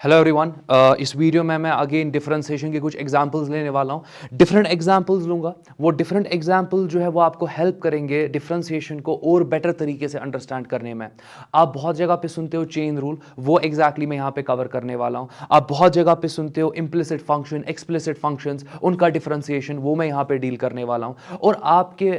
Hello everyone. इस video में मैं अगेन डिफरेंशिएशन के कुछ एग्जांपल्स लेने वाला हूँ। डिफरेंट एग्जांपल्स लूँगा। वो डिफरेंट एग्जांपल जो है वो आपको हेल्प करेंगे डिफरेंशिएशन को और बेटर तरीके से अंडरस्टैंड करने में। आप बहुत जगह पे सुनते हो चेन रूल, वो एग्जैक्टली मैं यहाँ पे कवर करने वाला हूँ। आप बहुत जगह पे सुनते हो इम्प्लिसिट फंक्शन, एक्सप्लिसिट फंक्शंस, उनका डिफरेंशिएशन वो मैं यहाँ पे डील करने वाला हूँ। और आपके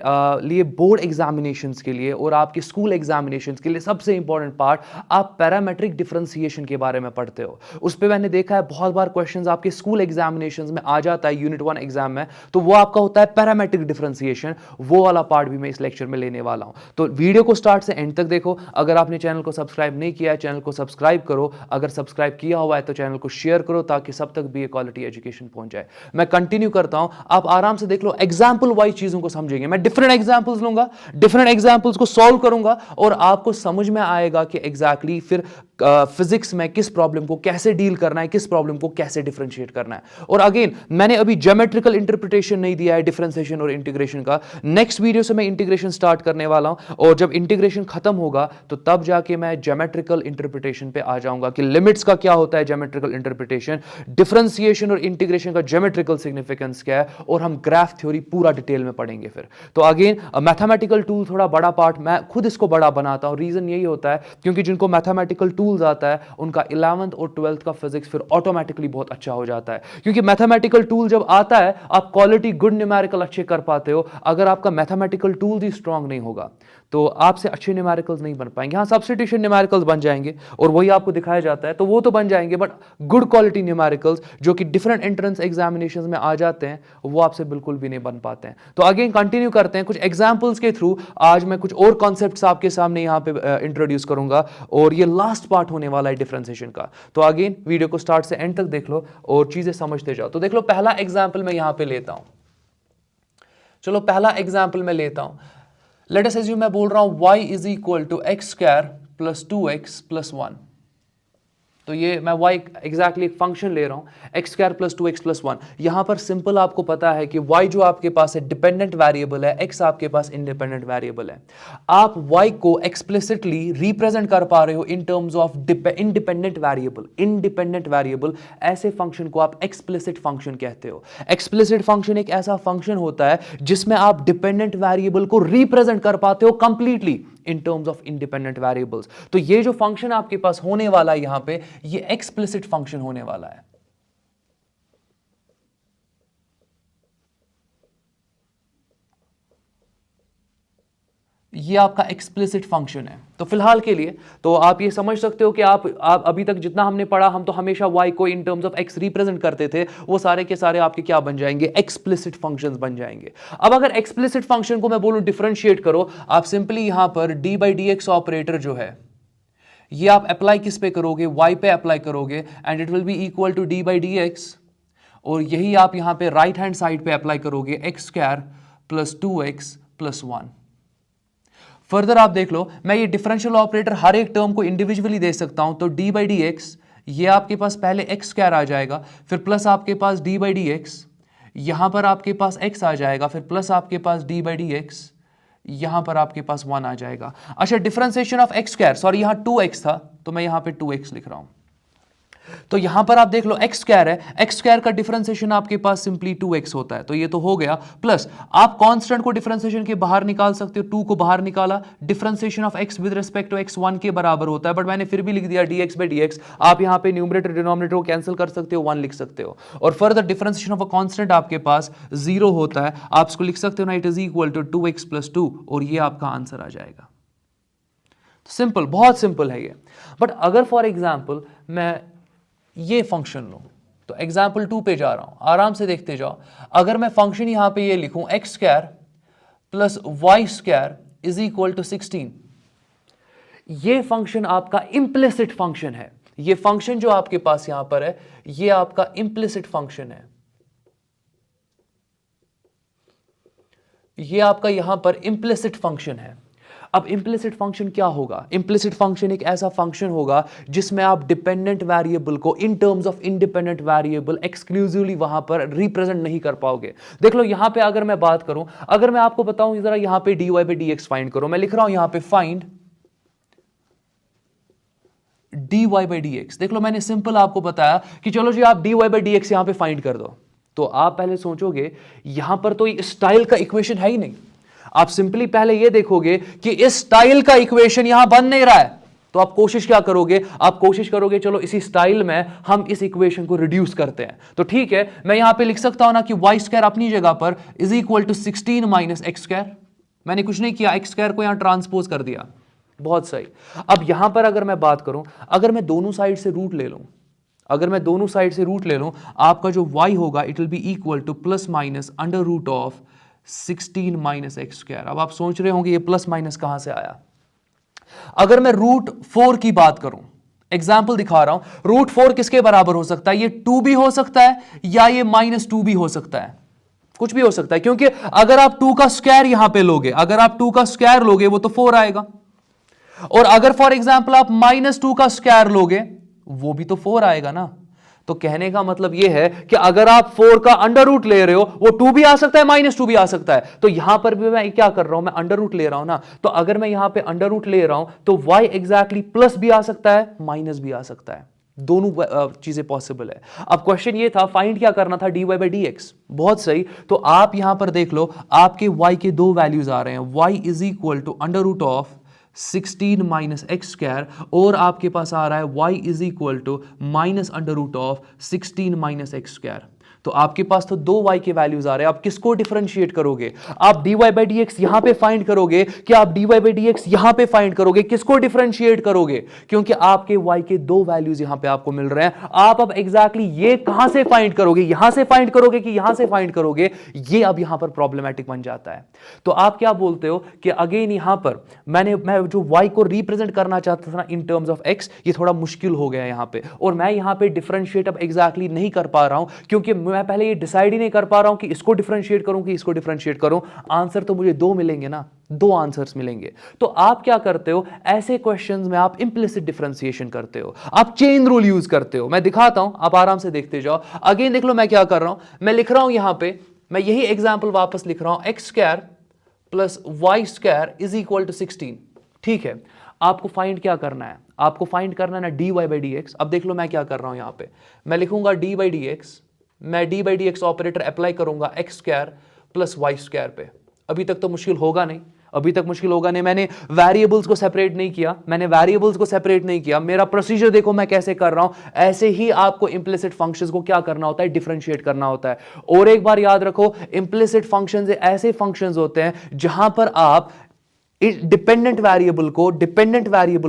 लिए बोर्ड एग्जामिनेशंस के लिए और आपके स्कूल एग्जामिनेशंस के लिए सबसे इंपॉर्टेंट पार्ट आप पैरामेट्रिक डिफरेंशिएशन के बारे में पढ़ते हो। उस पे मैंने देखा है बहुत बार क्वेश्चंस आपके स्कूल एग्जामिनेशंस में आ जाता है यूनिट 1 एग्जाम में, तो वो आपका होता है पैरामेट्रिक डिफरेंशिएशन। वो वाला पार्ट भी मैं इस लेक्चर में लेने वाला हूं। तो वीडियो को स्टार्ट से एंड तक देखो। अगर आपने चैनल को सब्सक्राइब नहीं किया है, चैनल को सब्सक्राइब करो। अगर सब्सक्राइब किया हुआ है तो चैनल को शेयर करो ताकि सब तक भी क्वालिटी एजुकेशन पहुंच जाए। मैं कंटिन्यू करता हूं, आप आराम से देख लो। एग्जाम्पल वाइज चीजों को समझेंगे। मैं डिफरेंट एग्जाम्पल्स लूंगा, डिफरेंट एग्जाम्पल्स को सॉल्व करूंगा और आपको समझ में आएगा कि एग्जैक्टली फिर फिजिक्स में किस प्रॉब्लम को कैसे डील करना है, किस प्रॉब्लम को कैसे डिफरेंशिएट करना है। और अगेन मैंने अभी ज्योमेट्रिकल इंटरप्रिटेशन नहीं दिया है डिफरेंशिएशन और इंटीग्रेशन का। नेक्स्ट वीडियो से मैं इंटीग्रेशन स्टार्ट करने वाला हूं और जब इंटीग्रेशन खत्म होगा तो तब जाके मैं ज्योमेट्रिकल इंटरप्रिटेशन पे आ जाऊंगा कि लिमिट्स का क्या होता है, ज्योमेट्रिकल इंटरप्रिटेशन, डिफरेंशिएशन और इंटीग्रेशन का ज्योमेट्रिकल सिग्निफिकेंस क्या है, और हम ग्राफ थ्योरी पूरा डिटेल में पढ़ेंगे फिर। तो अगेन मैथमेटिकल टूल थोड़ा बड़ा पार्ट, मैं खुद इसको बड़ा बनाता हूं। रीजन यही होता है क्योंकि जिनको मैथमेटिकल टूल्स आता है उनका 11th और 12th का फिजिक्स फिर ऑटोमेटिकली बहुत अच्छा हो जाता है। क्योंकि मैथमेटिकल टूल जब आता है आप क्वालिटी गुड न्यूमेरिकल अच्छे कर पाते हो। अगर आपका मैथमेटिकल टूल ही स्ट्रांग नहीं होगा तो आपसे अच्छे न्यूमेरिकल्स नहीं बन पाएंगे। हाँ, सब्स्टिट्यूशन न्यूमेरिकल्स बन जाएंगे और वही आपको दिखाया जाता है तो वो तो बन जाएंगे, बट गुड क्वालिटी न्यूमेरिकल्स जो कि डिफरेंट एंट्रेंस एग्जामिनेशंस में आ जाते हैं वो आपसे बिल्कुल भी नहीं बन पाते हैं। तो अगेन कंटिन्यू करते हैं कुछ एग्जांपल्स के थ्रू। आज मैं कुछ और कॉन्सेप्ट्स आपके सामने यहाँ पे इंट्रोड्यूस करूंगा और ये लास्ट पार्ट होने वाला है डिफरेंशिएशन का। तो अगेन वीडियो को स्टार्ट से एंड तक देख लो और चीजें समझते जाओ। तो देख लो, पहला एग्जाम्पल मैं यहाँ पे लेता हूं। चलो पहला एग्जाम्पल मैं लेता हूं। लेट अस अज्यूम मैं बोल रहा हूं y is equal to x square plus 2x plus 1। तो ये मैं y एग्जैक्टली एक फंक्शन ले रहा हूं x square plus 2x plus 1। यहां पर सिंपल आपको पता है कि y जो आपके पास है डिपेंडेंट वेरिएबल है, x आपके पास इंडिपेंडेंट वेरिएबल है। आप y को एक्सप्लिसिटली रिप्रेजेंट कर पा रहे हो in terms of independent variable. Independent variable ऐसे फंक्शन को आप एक्सप्लिसिट फंक्शन कहते हो। एक्सप्लिसिट फंक्शन एक ऐसा फंक्शन होता है जिसमें आप डिपेंडेंट वेरिएबल को रिप्रेजेंट कर पाते हो completely in terms of independent variables. तो ये जो फंक्शन आपके पास होने वाला है यहां पे, ये एक्सप्लिसिट फंक्शन होने वाला है। ये आपका एक्सप्लिसिट फंक्शन है। तो फिलहाल के लिए तो आप ये समझ सकते हो कि आप अभी तक जितना हमने पढ़ा, हम तो हमेशा y को in terms of x represent करते थे, वो सारे के सारे आपके क्या बन जाएंगे, एक्सप्लिसिट फंक्शंस बन जाएंगे। अब अगर एक्सप्लिसिट फंक्शन को मैं बोलूं डिफरेंशिएट करो, आप सिंपली यहां पर d by d x operator जो है ये आप अप्लाई किस पे करोगे, y पे अप्लाई करोगे and it will be equal to d by d x. और यही आप यहां पे राइट हैंड साइड पे अप्लाई करोगे x square plus 2x plus 1। Further आप देख लो, मैं ये डिफरेंशियल ऑपरेटर हर एक टर्म को इंडिविजुअली दे सकता हूं। तो d बाई डी एक्स, ये आपके पास पहले एक्स स्क्वायर आ जाएगा, फिर प्लस आपके पास d बाई डी एक्स, यहां पर आपके पास x आ जाएगा, फिर प्लस आपके पास d बाई डी एक्स, यहां पर आपके पास 1 आ जाएगा। अच्छा, differentiation of x square, sorry यहां 2x था तो मैं यहां पे 2x लिख रहा हूं। तो यहां पर आप देख लो एक्स स्क्वायर है, एक्स स्क्वायर का डिफरेंशिएशन आपके पास सिंपली 2x होता है। तो ये तो हो गया। प्लस आप कांस्टेंट को डिफरेंशिएशन के बाहर निकाल सकते हो, 2 को बाहर निकाला, differentiation of x with respect to x 1 के बराबर होता है, बट मैंने फिर भी लिख दिया dx बाई dx। आप यहां पे न्यूमरेटर डिनोमिनेटर को कैंसिल कर सकते हो, 1 लिख सकते हो। और further differentiation of a constant आपके पास 0 होता है, आप इसको लिख सकते हो ना, it is equal to 2x plus 2, और ये आपका आंसर आ जाएगा। सिंपल, बहुत सिंपल है ये। बट अगर फॉर एग्जाम्पल मैं ये फंक्शन लो, तो एग्जाम्पल 2 पे जा रहा हूं, आराम से देखते जाओ। अगर मैं फंक्शन यहां पे ये लिखूं x square plus y square is equal to 16, ये फंक्शन आपका इंप्लिसिट फंक्शन है। ये फंक्शन जो आपके पास यहां पर है ये आपका इंप्लिसिट फंक्शन है। ये आपका यहां पर इंप्लिसिट फंक्शन है। अब इंप्लिसिट फंक्शन क्या होगा? इंप्लिसिट फंक्शन एक ऐसा फंक्शन होगा जिसमें आप डिपेंडेंट वेरिएबल को in terms of independent variable exclusively वहां पर रिप्रेजेंट नहीं कर पाओगे। देख लो यहां पे अगर मैं बात करूं, अगर मैं आपको बताऊं जरा यहां पे dy बाई dx फाइंड करो, मैं लिख रहा हूं यहां पे find dy by d x. देख लो मैंने सिंपल आपको बताया कि चलो जी आप dy बाई डी एक्स यहां पर फाइंड कर दो, तो आप पहले सोचोगे यहां पर तो स्टाइल का इक्वेशन है ही नहीं। आप सिंपली पहले ये देखोगे कि इस स्टाइल का इक्वेशन यहां बन नहीं रहा है, तो आप कोशिश क्या करोगे, आप कोशिश करोगे चलो इसी स्टाइल में हम इस इक्वेशन को रिड्यूस करते हैं। तो ठीक है, मैं यहां पे लिख सकता हूं ना कि वाई स्क्वायर अपनी जगह पर is equal to 16 minus x square. मैंने कुछ नहीं किया, एक्स स्क्वायर को यहां ट्रांसपोज कर दिया, बहुत सही। अब यहां पर अगर मैं बात करूं, अगर मैं दोनों साइड से रूट ले लूं, अगर मैं दोनों साइड से रूट ले लूं, आपका जो y होगा it will be equal to plus minus under root of 16 minus x square. अब आप सोच रहे होंगे ये प्लस माइनस कहां से आया। अगर मैं रूट 4 की बात करूं, एग्जाम्पल दिखा रहा हूं, रूट 4 किसके बराबर हो सकता है, ये 2 भी हो सकता है या ये -2 भी हो सकता है, कुछ भी हो सकता है, क्योंकि अगर आप 2 का स्क्वायर यहां पे लोगे, अगर आप 2 का स्क्वायर लोगे वो तो 4 आएगा, और अगर फॉर एग्जाम्पल आप -2 का स्क्वायर लोगे वो भी तो 4 आएगा ना। तो कहने का मतलब यह है कि अगर आप 4 का अंडर रूट ले रहे हो, वो 2 भी आ सकता है, -2 भी आ सकता है। तो यहां पर भी मैं क्या कर रहा हूं, मैं अंडर रूट ले रहा हूं ना, तो अगर मैं यहां पे अंडर रूट ले रहा हूं तो y एग्जैक्टली प्लस भी आ सकता है, माइनस भी आ सकता है, दोनों चीजें पॉसिबल है। अब क्वेश्चन ये था, फाइंड क्या करना था, dy बाई डी एक्स। बहुत सही, तो आप यहां पर देख लो आपके y के दो वैल्यूज आ रहे हैं, y is equal to under root of 16 minus x square, और आपके पास आ रहा है y is equal to minus under root of 16 minus x square. तो आपके पास तो दो y के वैल्यूज आ रहे हैं, आप किसको डिफरेंशिएट करोगे, आप dy बाई डी एक्स यहां पे फाइंड करोगे कि आप dy बाई डी एक्स यहां पे फाइंड करोगे, किसको डिफरेंशिएट करोगे, क्योंकि आपके y के दो वैल्यूज यहां पे आपको मिल रहे हैं। आप अब एग्जैक्टली ये कहां से फाइंड करोगे, यहां से फाइंड करोगे कि यहां से फाइंड करोगे, ये अब यहां पर प्रॉब्लमैटिक बन जाता है। तो आप क्या बोलते हो कि अगेन यहां पर मैं जो y को रिप्रेजेंट करना चाहता था ना इन टर्म्स ऑफ x, ये थोड़ा मुश्किल हो गया यहां पे, और मैं यहां पे डिफरेंशिएट अब एग्जैक्टली नहीं कर पा रहा हूं, क्योंकि मैं पहले ये डिसाइड ही नहीं कर पा रहा हूं कि इसको डिफरेंशिएट करूं कि इसको डिफरेंशिएट करूं। आंसर तो मुझे दो मिलेंगे ना, दो आंसर्स मिलेंगे। तो आप क्या करते हो, ऐसे क्वेश्चंस में आप इंप्लिसिट डिफरेंशिएशन करते हो, आप चेन रूल यूज करते हो। मैं दिखाता हूं, आप आराम से देखते जाओ। अगेन देख लो मैं क्या कर रहा हूं, मैं लिख रहा हूं यहां पे, मैं यही एग्जांपल वापस लिख रहा हूं, x square plus y square is equal to 16। ठीक है, आपको फाइंड क्या करना है, आपको फाइंड करना है ना dy बाई डी एक्स। अब देख लो मैं क्या कर रहा हूं यहां पे, मैं लिखूंगा d बाई डी एक्स, मैं d by d x operator apply करूंगा x square plus y square पे। अभी तक तो मुश्किल होगा नहीं, अभी तक मुश्किल होगा नहीं, मैंने वेरिएबल्स को सेपरेट नहीं किया, मैंने वेरिएबल्स को सेपरेट नहीं किया। मेरा प्रोसीजर देखो मैं कैसे कर रहा हूं, ऐसे ही आपको इंप्लिसिट फंक्शंस को क्या करना होता है, डिफरेंशिएट करना होता है। और एक बार याद रखो, इंप्लिसिट फंक्शंस ऐसे फंक्शंस होते हैं जहां पर आप डिपेंडेंट वेरिएबल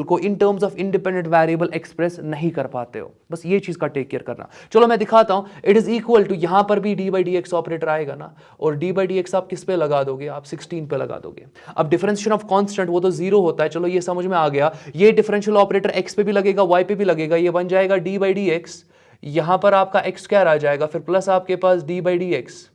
को in terms of independent variable express नहीं कर पाते हो, बस ये चीज का टेक केयर करना। चलो मैं दिखाता हूं, इट इज इक्वल टू, यहां पर भी D by d x operator आएगा ना, और डी बाई डी एक्स आप किस पे लगा दोगे, आप 16 पे लगा दोगे। अब डिफरेंशिएशन ऑफ कांस्टेंट वो तो 0 होता है, चलो ये समझ में आ गया। ये डिफरेंशियल ऑपरेटर एक्स पे भी लगेगा, वाई पे भी लगेगा, ये बन जाएगा डी बाई डी एक्स, यहां पर आपका एक्स स्क्वायर आ जाएगा, फिर प्लस आपके पास डी बाई डी एक्स,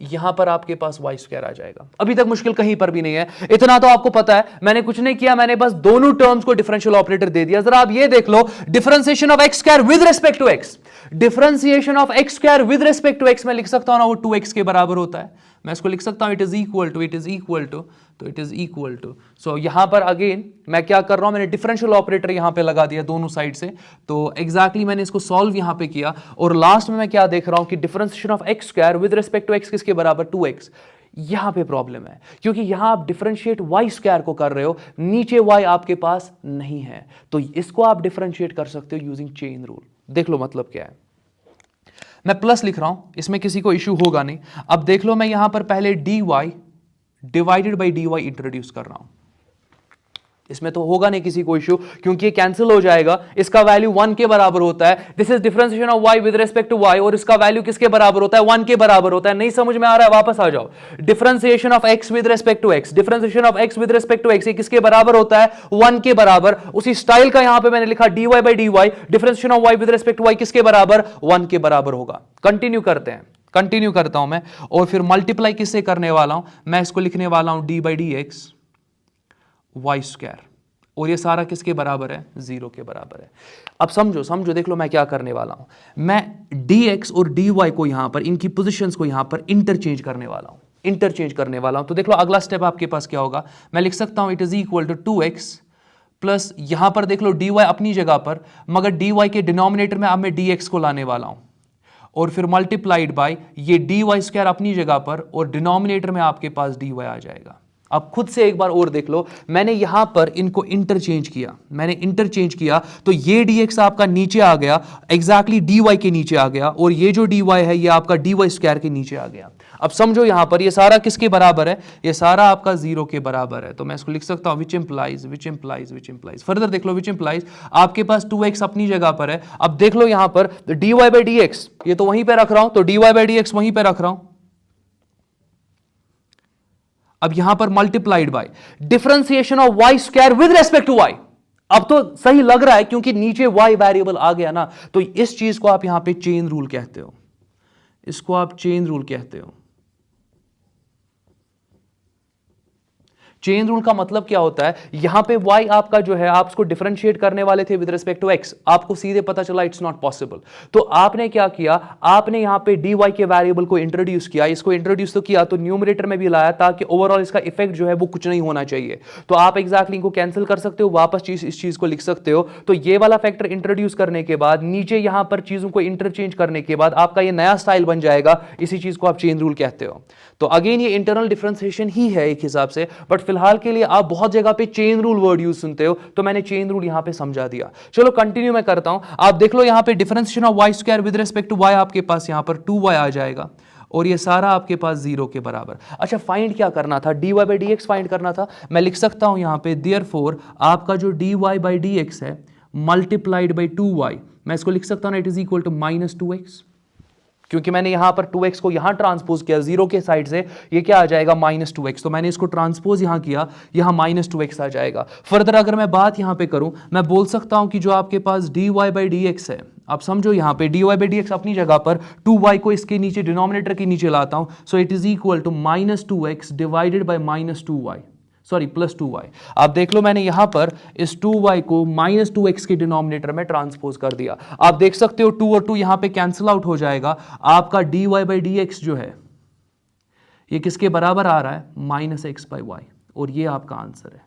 यहां पर आपके पास वाई स्क्वायर आ जाएगा। अभी तक मुश्किल कहीं पर भी नहीं है, इतना तो आपको पता है। मैंने कुछ नहीं किया, मैंने बस दोनों टर्म्स को डिफरेंशियल ऑपरेटर दे दिया। जरा आप ये देख लो, differentiation of x square with respect to x, differentiation of x square with respect to x मैं लिख सकता हूं ना, वो 2x के बराबर होता है। मैं इसको लिख सकता हूं इट इज इक्वल टू, तो इट इज इक्वल टू, सो यहां पर अगेन मैं क्या कर रहा हूं, मैंने डिफरेंशियल ऑपरेटर यहां पे लगा दिया दोनों साइड से। तो एग्जैक्टली मैंने इसको सॉल्व यहां पे किया, और लास्ट में मैं क्या देख रहा हूं कि differentiation of x square with respect to x किसके बराबर, 2x। यहां पे प्रॉब्लम है, क्योंकि यहां आप डिफरेंशिएट वाई स्क्वायर को कर रहे हो, नीचे y आपके पास नहीं है, तो इसको आप डिफरेंशिएट कर सकते हो यूजिंग चेन रूल। देख लो मतलब क्या है, मैं प्लस लिख रहा हूं, इसमें किसी को इश्यू होगा नहीं। अब देख लो मैं यहां पर पहले dy divided by dy introduce कर रहा हूं, इसमें तो होगा नहीं किसी को इश्यू, क्योंकि ये कैंसिल हो जाएगा, इसका वैल्यू 1 के बराबर होता है। This is differentiation of y with respect to y, और इसका वैल्यू किसके बराबर होता है, 1 के बराबर होता है। नहीं समझ में आ रहा है, वापस आ जाओ। Differentiation of x with respect to x, differentiation of x with respect to x, ये किसके बराबर होता है, 1 के बराबर। उसी स्टाइल का यहां पे मैंने लिखा dy by dy, differentiation of y with respect to y किसके बराबर, 1 के बराबर होगा। कंटिन्यू करते हैं, कंटिन्यू करता हूं मैं, और फिर मल्टीप्लाई किससे करने वाला हूं, मैं इसको लिखने वाला हूं d by d x y square, और ये सारा किसके बराबर है, 0 के बराबर है। अब समझो देख लो मैं क्या करने वाला हूं, मैं dx और dy को यहां पर, इनकी पोजीशंस को यहां पर इंटरचेंज करने वाला हूं। तो देख लो अगला स्टेप आपके पास क्या होगा, मैं लिख सकता हूं it is equal to 2x plus यहां पर देख लो dy अपनी जगह पर, मगर dy के डिनोमिनेटर में अब मैं dx को लाने वाला हूं, और फिर मल्टीप्लाइड बाय ये dy स्क्वायर अपनी जगह पर, और डिनोमिनेटर में आपके पास dy आ जाएगा। अब खुद से एक बार और देख लो, मैंने यहां पर इनको इंटरचेंज किया, तो ये dx आपका नीचे आ गया, एग्जैक्टली dy के नीचे आ गया, और ये जो dy है ये आपका dy स्क्वायर के नीचे आ गया। अब समझो यहां पर ये सारा किसके बराबर है, ये सारा आपका 0 के बराबर है, तो मैं इसको लिख सकता हूं विच इंप्लाइज फर्दर देख लो, विच इंप्लाइज आपके पास 2x अपनी जगह पर है। अब देख लो यहां पर dy बाई dx ये तो वहीं पे रख रहा हूं, तो dy बाई dx वहीं पे रख रहा हूं। अब यहां पर multiplied by differentiation of y square with respect to y। अब तो सही लग रहा है क्योंकि नीचे y वेरिएबल आ गया ना, तो इस चीज को आप यहां पे चेन रूल कहते हो, इसको आप चेन रूल कहते हो। चेन रूल का मतलब क्या होता है, यहां पे y आपका जो है आप उसको डिफरेंशिएट करने वाले थे विद रिस्पेक्ट टू x, आपको सीधे पता चला इट्स नॉट पॉसिबल, तो आपने क्या किया, आपने यहां पे dy के वेरिएबल को इंट्रोड्यूस किया, इसको इंट्रोड्यूस तो किया तो न्यूमरेटर में भी लाया, ताकि ओवरऑल इसका इफेक्ट जो है वो कुछ नहीं होना चाहिए। तो आप एग्जैक्टली इनको कैंसिल कर सकते हो, वापस इस चीज को लिख सकते हो। तो ये वाला फैक्टर इंट्रोड्यूस करने के बाद नीचे यहां पर चीजों को इंटरचेंज करने के बाद आपका ये नया स्टाइल बन जाएगा, इसी चीज को आप चेन रूल कहते हो। तो अगेन ये इंटरनल डिफरेंशिएशन ही है एक हिसाब से, बट फिलहाल के लिए आप बहुत जगह पे चेन रूल वर्ड यूज सुनते हो, तो मैंने चेन रूल यहां पे समझा दिया। चलो कंटिन्यू मैं करता हूं। आप देख लो यहां पे differentiation of y square with respect to y आपके पास यहां पर 2y आ जाएगा, और ये सारा आपके पास 0 के बराबर। अच्छा फाइंड क्या करना था, dy बाई dx फाइंड करना था। मैं लिख सकता हूं यहां पे देयरफॉर आपका जो dy बाई dx है मल्टीप्लाइड बाई 2y, मैं इसको लिख सकता हूं ना, it is equal to -2x, क्योंकि मैंने यहां पर 2x को यहां ट्रांसपोज किया 0 के साइड से, ये क्या आ जाएगा -2x, तो मैंने इसको ट्रांसपोज यहां किया, यहां -2x आ जाएगा। फर्दर अगर मैं बात यहां पे करूं, मैं बोल सकता हूं कि जो आपके पास dy बाई dx है, आप समझो यहां पे dy बाई dx अपनी जगह पर, 2y को इसके नीचे डिनोमिनेटर के नीचे लाता हूं, so it is equal to -2x divided by -2y, sorry +2y। आप देख लो मैंने यहां पर इस 2y को -2x के डिनोमिनेटर में ट्रांसपोज कर दिया। आप देख सकते हो 2 और 2 यहां पे कैंसिल आउट हो जाएगा, आपका dy बाई dx जो है ये किसके बराबर आ रहा है, -x/y, और ये आपका आंसर है।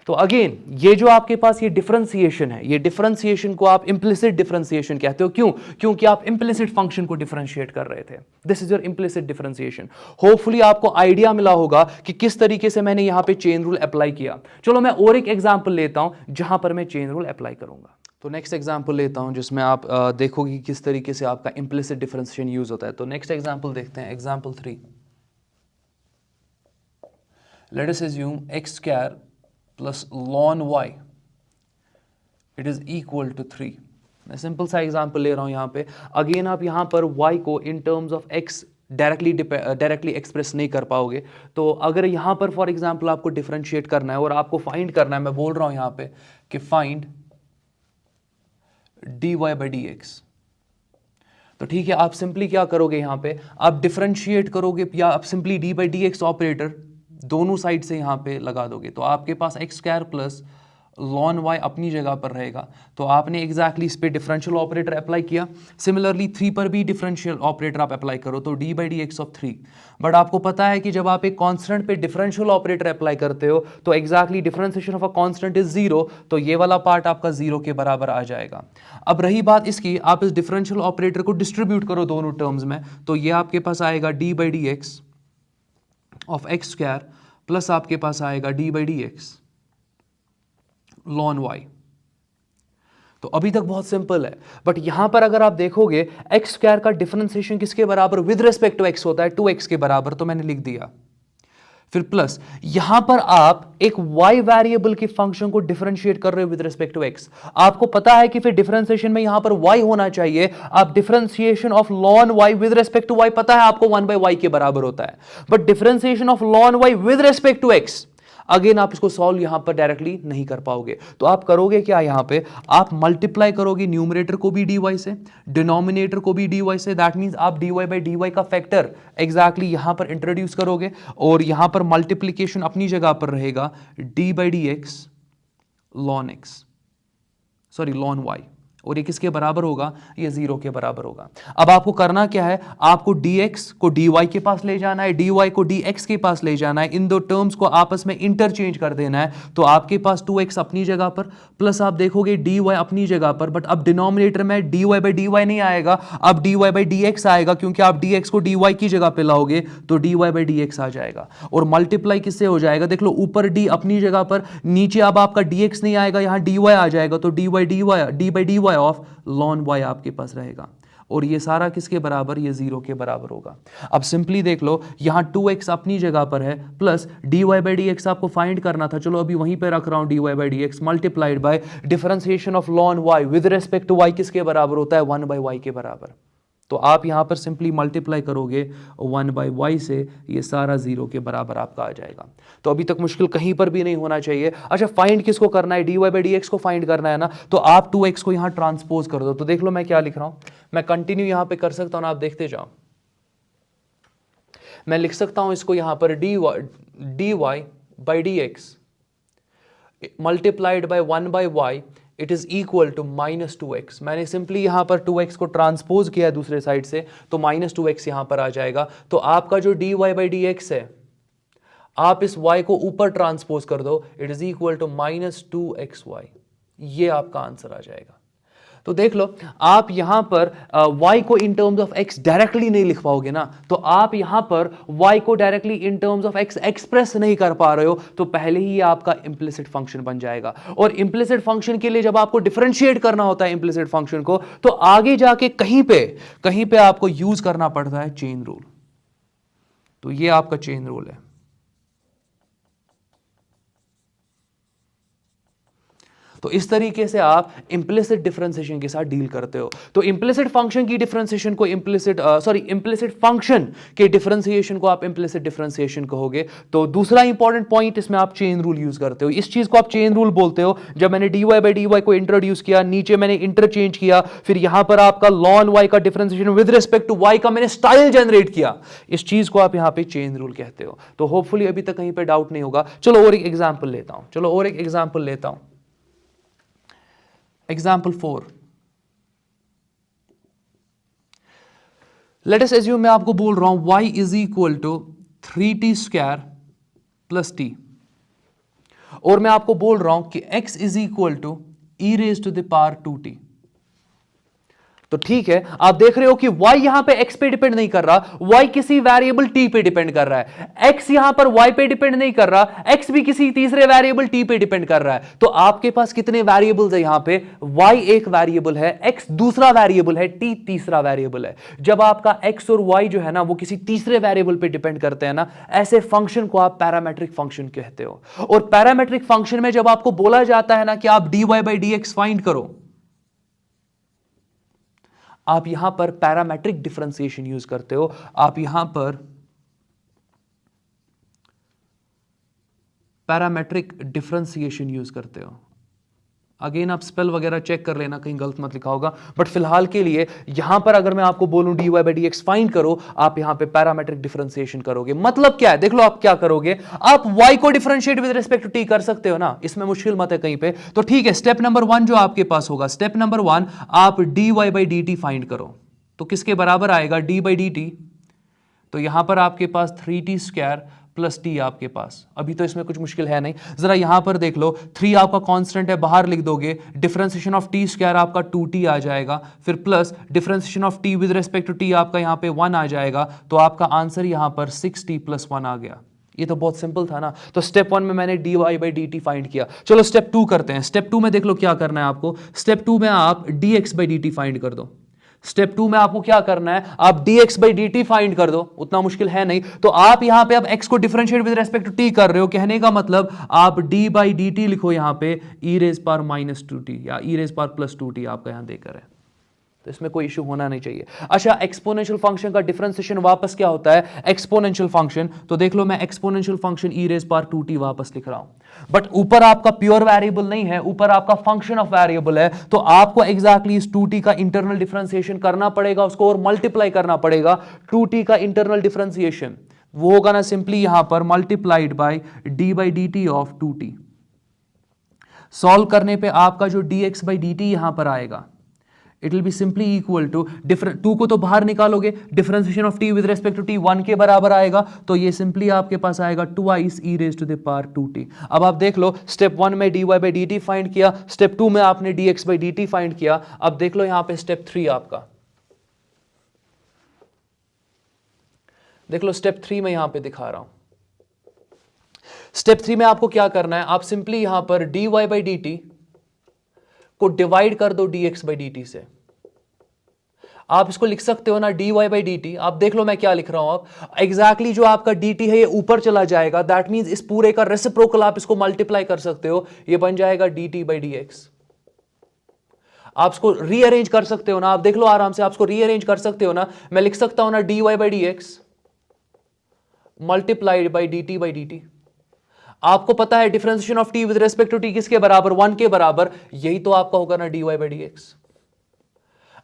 तो अगेन ये जो आपके पास ये डिफरेंशिएशन है, ये डिफरेंशिएशन को आप इंप्लिसिट डिफरेंशिएशन कहते हो। क्यों? क्योंकि आप इंप्लिसिट फंक्शन को डिफरेंशिएट कर रहे थे। This is your implicit differentiation. Hopefully आपको आइडिया मिला होगा कि किस तरीके से मैंने यहां पे चेन रूल अप्लाई किया। चलो मैं और एक एग्जांपल लेता हूं जहां पर मैं चेन रूल अप्लाई करूंगा। तो नेक्स्ट एग्जांपल लेता हूं जिसमें आप देखोगे किस तरीके से आपका इंप्लिसिट डिफरेंशिएशन यूज होता है। तो नेक्स्ट एग्जांपल देखते हैं, example 3। Let us assume x square plus ln y it is equal to 3। मैं सिंपल सा एग्जांपल ले रहा हूं यहां पे। अगेन आप यहां पर y को in terms of x directly express नहीं कर पाओगे। तो अगर यहां पर फॉर एग्जांपल आपको डिफरेंशिएट करना है और आपको फाइंड करना है, मैं बोल रहा हूं यहां पे कि फाइंड dy बाई dx, तो ठीक है, आप सिंपली क्या करोगे यहां पे, आप डिफरेंशिएट करोगे या आप simply D by dx operator दोनों साइड से यहां पे लगा दोगे, तो आपके पास x square plus ln y अपनी जगह पर रहेगा। तो आपने एग्जैक्टली इस पे डिफरेंशियल ऑपरेटर अप्लाई किया। सिमिलरली 3 पर भी डिफरेंशियल ऑपरेटर आप अप्लाई करो, तो d by dx of 3। But आपको पता है कि जब आप एक कांस्टेंट पे डिफरेंशियल ऑपरेटर अप्लाई करते हो तो exactly differentiation of a constant is 0, तो ये वाला पार्ट आपका 0 के बराबर आ जाएगा। अब रही बात इसकी, आप इस डिफरेंशियल ऑपरेटर को डिस्ट्रीब्यूट करो दोनों टर्म्स में, तो ये आपके पास आएगा d by dx of x square plus आपके पास आएगा d by dx ln y। तो अभी तक बहुत सिंपल है, बट यहां पर अगर आप देखोगे x स्क्वायर का डिफरेंशिएशन किसके बराबर विद रिस्पेक्ट टू x होता है, 2x के बराबर, तो मैंने लिख दिया। फिर प्लस यहां पर आप एक y वेरिएबल के फंक्शन को डिफरेंशिएट कर रहे हो विद रिस्पेक्ट टू x। आपको पता है कि फिर डिफरेंशिएशन में यहां पर y होना चाहिए। आप differentiation of ln y with respect to y, पता है आपको 1 बाई y के बराबर होता है, but differentiation of ln y with respect to x, again आप इसको सॉल्व यहां पर डायरेक्टली नहीं कर पाओगे। तो आप करोगे क्या, यहां पे आप मल्टीप्लाई करोगे न्यूमरेटर को भी dy से, डिनोमिनेटर को भी dy से। दैट मींस आप dy बाई dy का फैक्टर एग्जैक्टली यहां पर इंट्रोड्यूस करोगे, और यहां पर मल्टीप्लीकेशन अपनी जगह पर रहेगा d by dx ln x, sorry ln y। और ये किसके बराबर होगा, ये 0 के बराबर होगा। अब आपको करना क्या है, आपको dx को dy के पास ले जाना है, dy को dx के पास ले जाना है, इन दो टर्म्स को आपस में इंटरचेंज कर देना है। तो आपके पास 2x अपनी जगह पर प्लस आप देखोगे dy अपनी जगह पर, बट अब डिनोमिनेटर में dy बाई dy नहीं आएगा, अब dy बाई dx आएगा, क्योंकि आप dx को dy की जगह पे लाओगे तो dy बाई dx आ जाएगा। और मल्टीप्लाई किससे हो जाएगा, देख लो ऊपर d अपनी जगह पर, नीचे अब आपका dx नहीं आएगा, यहां dy आ जाएगा, तो d by dy of ln y आपके पास रहेगा। और ये सारा किसके बराबर, ये 0 के बराबर होगा। अब सिंपली देख लो, यहां 2x अपनी जगह पर है प्लस dy बाई dx आपको फाइंड करना था, चलो अभी वहीं पे रख रहा हूं, dy by dx multiplied by differentiation of ln y with respect to y किसके बराबर होता है, 1 बाई y के बराबर। तो आप यहां पर सिंपली मल्टीप्लाई करोगे 1 बाई y से, ये सारा 0 के बराबर आपका आ जाएगा। तो अभी तक मुश्किल कहीं पर भी नहीं होना चाहिए। अच्छा, फाइंड किसको करना है, dy बाई dx को फाइंड करना है ना, तो आप 2x को यहां ट्रांसपोज कर दो। तो देख लो मैं क्या लिख रहा हूं, मैं कंटिन्यू यहां पे कर सकता हूं ना, आप देखते जाओ। मैं लिख सकता हूं इसको यहां पर dy by dx multiplied by 1 by y it is equal to -2x। मैंने सिंपली यहां पर 2x को ट्रांसपोज किया है दूसरे साइड से, तो -2x यहां पर आ जाएगा। तो आपका जो dy बाई dx है, आप इस y को ऊपर ट्रांसपोज कर दो, it is equal to -2xy। ये आपका आंसर आ जाएगा। तो देख लो, आप यहां पर y को in terms of x directly नहीं लिख पाओगे ना, तो आप यहां पर y को directly in terms of x express नहीं कर पा रहे हो, तो पहले ही ये आपका इंप्लिसिट फंक्शन बन जाएगा। और इंप्लिसिट फंक्शन के लिए जब आपको डिफरेंशिएट करना होता है इंप्लिसिट फंक्शन को, तो आगे जाके कहीं पे आपको यूज करना पड़ता है चेन रूल। तो ये आपका चेन रूल है। तो इस तरीके से आप इंप्लिसिट डिफरेंशिएशन के साथ डील करते हो। तो इंप्लिसिट फंक्शन की डिफरेंशिएशन को इंप्लिसिट फंक्शन के डिफरेंशिएशन को आप इंप्लिसिट डिफरेंशिएशन कहोगे। तो दूसरा इंपॉर्टेंट पॉइंट, इसमें आप चेन रूल यूज करते हो। इस चीज को आप चेन रूल बोलते हो। जब मैंने dy बाई dy को इंट्रोड्यूस किया, नीचे मैंने इंटरचेंज किया, फिर यहां पर आपका ln y का differentiation with respect to y का मैंने स्टाइल जनरेट किया, इस चीज को आप यहां पे चेन रूल कहते हो। तो होपफुली अभी तक कहीं पे डाउट नहीं होगा। चलो और एक एग्जांपल लेता हूं, Example 4. Let us assume, मैं आपको बोल रहा हूं y is equal to 3t square plus t, और मैं आपको बोल रहा हूं कि x is equal to e raised to the power 2t। तो ठीक है, आप देख रहे हो कि y यहां पे x पे डिपेंड नहीं कर रहा, y किसी वेरिएबल t पे डिपेंड कर रहा है। x यहां पर y पे डिपेंड नहीं कर रहा, x भी किसी तीसरे वेरिएबल t पे डिपेंड कर रहा है। तो आपके पास कितने वेरिएबल्स है यहां पे, y एक वेरिएबल है, x दूसरा वेरिएबल है, t तीसरा वेरिएबल है। जब आपका x और y जो है ना वो किसी तीसरे वेरिएबल पे डिपेंड करते हैं ना, ऐसे फंक्शन को आप पैरामेट्रिक फंक्शन कहते हो। और पैरामेट्रिक फंक्शन में जब आपको बोला जाता है ना कि आप dy बाई dx फाइंड करो, आप यहां पर पैरामेट्रिक डिफरेंशिएशन यूज करते हो। आप यहां पर पैरामेट्रिक डिफरेंशिएशन यूज करते हो। अगेन आप स्पेल वगैरह चेक कर लेना, कहीं गलत मत लिखा होगा, बट फिलहाल के लिए यहां पर अगर मैं आपको बोलूं dy बाई dx फाइंड करो, आप यहां पे पैरामेट्रिक डिफरेंशिएशन करोगे। मतलब क्या है, देख लो आप क्या करोगे, आप y को differentiate with respect to t कर सकते हो ना, इसमें मुश्किल मत है कहीं पे। तो ठीक है, स्टेप नंबर 1 जो आपके पास होगा, स्टेप नंबर 1, आप dy बाई dt फाइंड करो। तो किसके बराबर आएगा, d बाई dt। तो यहां पर आपके पास 3t स्क्वायर प्लस t आपके पास, अभी तो इसमें कुछ मुश्किल है नहीं। जरा यहां पर देख लो, 3 आपका कांस्टेंट है, बाहर लिख दोगे, डिफरेंशिएशन ऑफ t स्क्वायर आपका 2t आ जाएगा, फिर plus differentiation of t with respect to t आपका यहां पे 1 आ जाएगा। तो आपका आंसर यहां पर 6t प्लस 1 आ गया। ये तो बहुत सिंपल था ना। तो स्टेप 1 में मैंने dy बाई dt फाइंड किया। चलो स्टेप 2 करते हैं। स्टेप 2 में देख लो क्या करना है आपको। स्टेप 2 में आप dx बाई dt फाइंड कर दो। स्टेप 2 में आपको क्या करना है, आप dx बाई dt फाइंड कर दो, उतना मुश्किल है नहीं। तो आप यहां पे अब x को differentiate with respect to t कर रहे हो, कहने का मतलब आप d बाई dt लिखो यहां पे e raise power minus 2t या e raise power plus 2t आपका यहां देकर है। तो इसमें कोई इशू होना नहीं चाहिए। अच्छा, एक्सपोनेंशियल फंक्शन का डिफरेंशिएशन वापस क्या होता है, एक्सपोनेंशियल फंक्शन। तो देख लो, मैं exponential function e raise power 2t वापस लिख रहा हूं, बट ऊपर आपका प्योर वेरिएबल नहीं है, ऊपर आपका फंक्शन ऑफ वेरिएबल है। तो आपको एग्जैक्टली इस 2t का इंटरनल डिफरेंशिएशन करना पड़ेगा, उसको और मल्टीप्लाई करना पड़ेगा। 2t का इंटरनल डिफरेंशिएशन वो होगा ना सिंपली यहां पर multiplied bye d by dt of 2t। Solve करने पे आपका जो dx बाई dt यहां पर आएगा, it will be simply equal to different, two को तो बाहर निकालोगे, differentiation of t with respect to t 1 के बराबर आएगा, तो ये सिंपली आपके पास आएगा twice e raise to the power 2t। अब आप देख लो, स्टेप 1 में dy बाई dt फाइंड किया, स्टेप 2 में आपने dx बाई dt फाइंड किया। अब देख लो यहां पे स्टेप 3 आपका, देख लो स्टेप 3 में यहां पे दिखा रहा हूं। स्टेप 3 में आपको क्या करना है, आप सिंपली यहां पर dy बाई dt को डिवाइड कर दो dx बाई dt से। आप इसको लिख सकते हो ना dy बाई dt, आप देख लो मैं क्या लिख रहा हूं, आप एग्जैक्टली जो आपका dt है ये ऊपर चला जाएगा, दैट मींस इस पूरे का रेसिप्रोकल आप इसको मल्टीप्लाई कर सकते हो, ये बन जाएगा dt बाई dx। आप इसको रीअरेंज कर सकते हो ना, आप देख लो आराम से, आप इसको रीअरेंज कर सकते हो ना, मैं लिख सकता हूं ना dy by dx multiplied by dt by dt। आपको पता है differentiation of t with respect to t किसके बराबर, 1 के बराबर, यही तो आपका होगा ना dy बाई dx।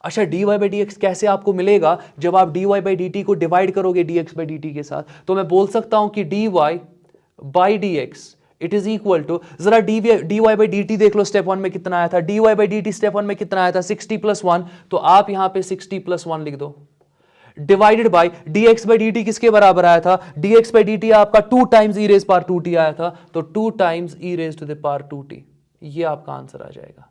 अच्छा dy बाई dx कैसे आपको मिलेगा, जब आप dy बाई dt को डिवाइड करोगे dx बाई dt के साथ, तो मैं बोल सकता हूं कि dy by dx it is equal to, जरा dy बाई dt देख लो स्टेप 1 में कितना आया था, dy बाई dt स्टेप 1 में कितना आया था 60 प्लस 1, तो आप यहां पे 60 प्लस 1 लिख दो, divided by dx by dt किसके बराबर आया था, dx बाई dt आपका 2 times e raise power 2t आया था, तो 2 times e raise to the power 2t, ये आपका आंसर आ जाएगा।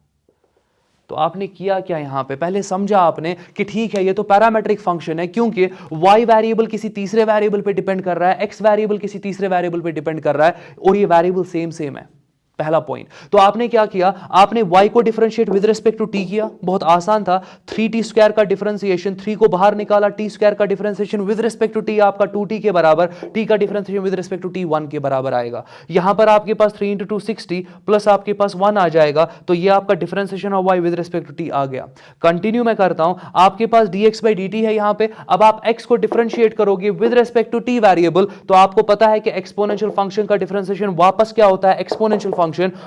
तो आपने किया क्या यहां पे, पहले समझा आपने कि ठीक है ये तो पैरामेट्रिक फंक्शन है, क्योंकि y वेरिएबल किसी तीसरे वेरिएबल पे डिपेंड कर रहा है, x वेरिएबल किसी तीसरे वेरिएबल पे डिपेंड कर रहा है, और ये वेरिएबल सेम है, पहला पॉइंट। तो आपने क्या किया, आपने y को differentiate with respect to t किया, बहुत आसान था, 3t स्क्वायर का डिफरेंशिएशन, 3 को बाहर निकाला, t स्क्वायर का differentiation with respect to t आपका 2t के बराबर, t का differentiation with respect to t 1 के बराबर आएगा। यहां पर आपके पास 3 इंटू 2 60 प्लस आपके पास 1 आ जाएगा, तो ये आपका differentiation of y with respect to t आ गया। कंटिन्यू मैं करता हूं, आपके पास dx बाई dt है यहां पे, अब आप x को डिफरेंशिएट करोगे with respect to t variable, तो आपको पता है कि एक्सपोनेंशियल फंक्शन का डिफरेंशिएशन वापस क्या होता है, एक्सपोनेंशियल फंक्शन,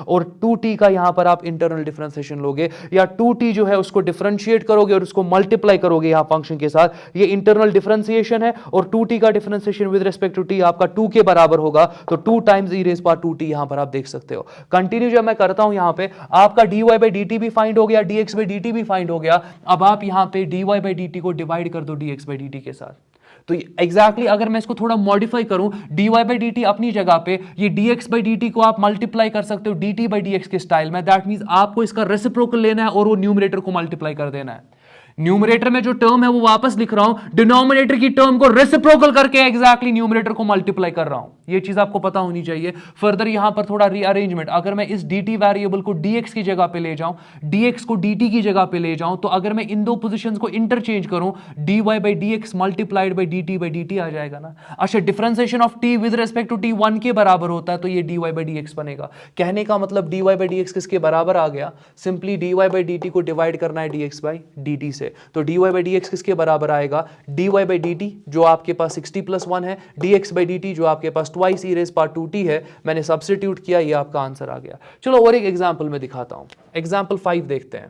और 2t का यहां पर आप इंटरनल डिफरेंशिएशन लोगे, या 2t जो है उसको डिफरेंशिएट करोगे और उसको मल्टीप्लाई करोगे यहां फंक्शन के साथ, ये इंटरनल डिफरेंशिएशन है, और 2t का differentiation with respect to t आपका 2 के बराबर होगा, तो 2 times e raise power 2t यहां पर आप देख सकते हो। कंटिन्यू जब मैं करता हूं यहां पे, आपका dy बाई dt भी फाइंड हो गया, dx बाई dt भी फाइंड हो गया, अब आप यहां पे dy बाई dt को डिवाइड कर दो dx बाई dt के साथ। तो एग्जैक्टली अगर मैं इसको थोड़ा मॉडिफाई करूं, dy बाई dt अपनी जगह पे, ये dx बाई dt को आप मल्टीप्लाई कर सकते हो dt बाई dx के स्टाइल में, दैट मींस आपको इसका रेसिप्रोकल लेना है और वो न्यूमरेटर को मल्टीप्लाई कर देना है। न्यूमरेटर में जो टर्म है वो वापस लिख रहा हूं, डिनोमिनेटर की टर्म को रेसिप्रोकल करके एग्जैक्टली न्यूमरेटर को मल्टीप्लाई कर रहा हूं, ये चीज आपको पता होनी चाहिए। फर्दर यहां पर थोड़ा रीअरेंजमेंट, अगर मैं इस dt वेरिएबल को dx की जगह पे ले जाऊं, dx को dt की जगह पे ले जाऊं, तो अगर मैं इन दो पोजीशंस को इंटरचेंज करूं, dy by dx multiplied by dt by dt आ जाएगा ना। अच्छा differentiation of t with respect to t 1 के बराबर होता है, तो ये dy बाई dx बनेगा। कहने का मतलब dy बाई dx किसके बराबर आ गया, सिंपली dy बाई dt को डिवाइड करना है dx बाई dt से, तो dy बाई dx किसके बराबर आएगा, dy बाई dt जो आपके पास 60 प्लस 1 है, dx बाई dt जो आपके पास twice e raise power 2t है, मैंने सब्स्टिट्यूट किया, ये आपका आंसर आ गया। चलो और एक एग्जांपल में दिखाता हूं, एग्जांपल 5 देखते हैं।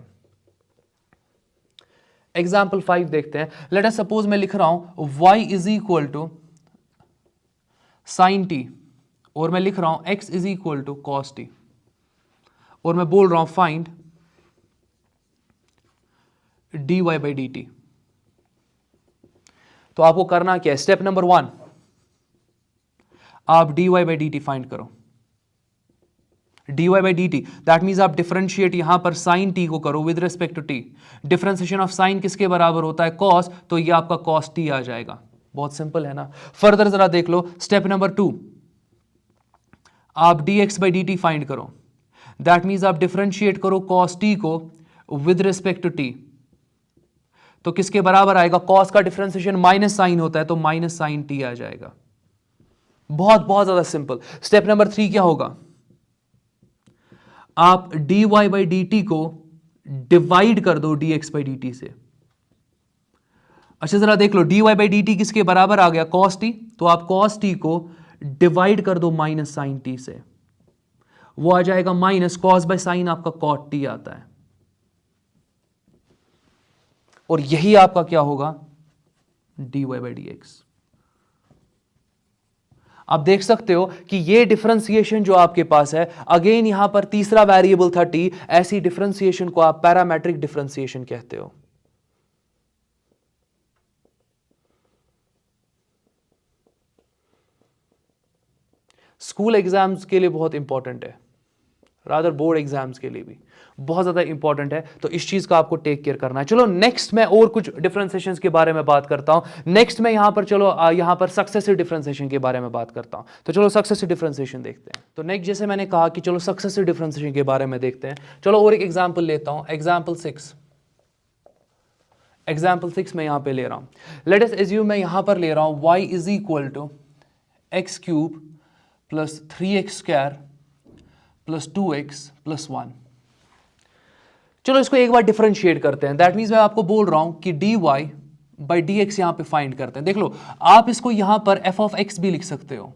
एग्जांपल 5 देखते हैं, लेट अस सपोज मैं लिख रहा हूं y is equal to sine t, और मैं लिख रहा हूं x is equal to cos t, और मैं बोल रहा हूं फाइंड dy बाई dt। तो आपको करना क्या है, स्टेप नंबर 1, आप dy बाई dt फाइंड करो, dy by dt, that means आप डिफरेंशिएट यहां पर साइन t को करो with respect to t, differentiation of sine किसके बराबर होता है, cos, तो ये आपका cos t आ जाएगा। बहुत सिंपल है ना। फर्दर जरा देख लो, स्टेप नंबर 2, आप dx बाई dt फाइंड करो, दैट मींस आप डिफरेंशिएट करो cos t को विद रिस्पेक्ट टू t, तो किसके बराबर आएगा, cos का डिफरेंशिएशन माइनस साइन होता है, तो माइनस साइन t आ जाएगा। बहुत बहुत ज्यादा सिंपल। स्टेप नंबर 3 क्या होगा, आप dy बाई dt को डिवाइड कर दो dx बाई dt से। अच्छा जरा देख लो, dy बाई dt किसके बराबर आ गया, cos t, तो आप cos t को डिवाइड कर दो माइनस साइन t से, वो आ जाएगा माइनस cos बाई साइन आपका cot t आता है, और यही आपका क्या होगा, dy बाई dx। आप देख सकते हो कि ये डिफरेंशिएशन जो आपके पास है, अगेन यहां पर तीसरा वेरिएबल था t, ऐसी डिफरेंशिएशन को आप पैरामेट्रिक डिफरेंशिएशन कहते हो। स्कूल एग्जाम्स के लिए बहुत इंपॉर्टेंट है, रादर बोर्ड एग्जाम्स के लिए भी बहुत ज़्यादा इंपॉर्टेंट है, तो इस चीज़ का आपको टेक केयर करना है। चलो नेक्स्ट मैं और कुछ डिफरेंशिएशंस के बारे में बात करता हूं। नेक्स्ट मैं यहां पर यहां पर सक्सेसिव डिफरेंशिएशन के बारे में बात करता हूं। तो चलो सक्सेसिव डिफरेंशिएशन देखते हैं। तो नेक्स्ट जैसे मैंने कहा कि चलो सक्सेसिव डिफरेंशिएशन के बारे में देखते हैं। चलो और एक एग्जाम्पल लेता हूं, एग्जाम्पल 6 मैं यहां पे ले रहा हूं। लेट अस एज्यूम मैं यहां पर ले रहा हूं y is equal to x cube plus 3x square plus 2x plus 1। चलो इसको एक बार डिफरेंशिएट करते हैं। दैट मीन्स मैं आपको बोल रहा हूं कि dy बाई डी एक्स यहां पर फाइंड करते हैं। देख लो, आप इसको यहां पर f ऑफ x भी लिख सकते हो,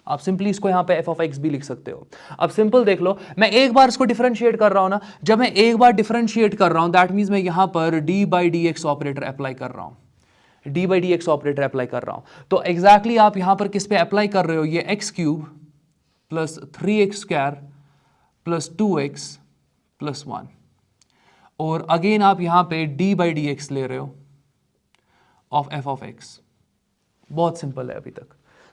आप सिंपली इसको यहां पे f ऑफ x भी लिख सकते हो। अब सिंपल देख लो, मैं एक बार इसको डिफरेंशिएट कर रहा हूं ना, जब मैं एक बार डिफरेंशिएट कर रहा हूं दैट मींस मैं यहां पर d by d x operator apply कर रहा हूं, d by d x operator apply कर रहा हूं। तो एग्जैक्टली आप यहां पर किस पे अप्लाई कर रहे हो, ये x cube plus 3x square plus 2x plus 1, और अगेन आप यहां पे d बाई डी एक्स ले रहे हो ऑफ f ऑफ x। बहुत सिंपल है अभी तक।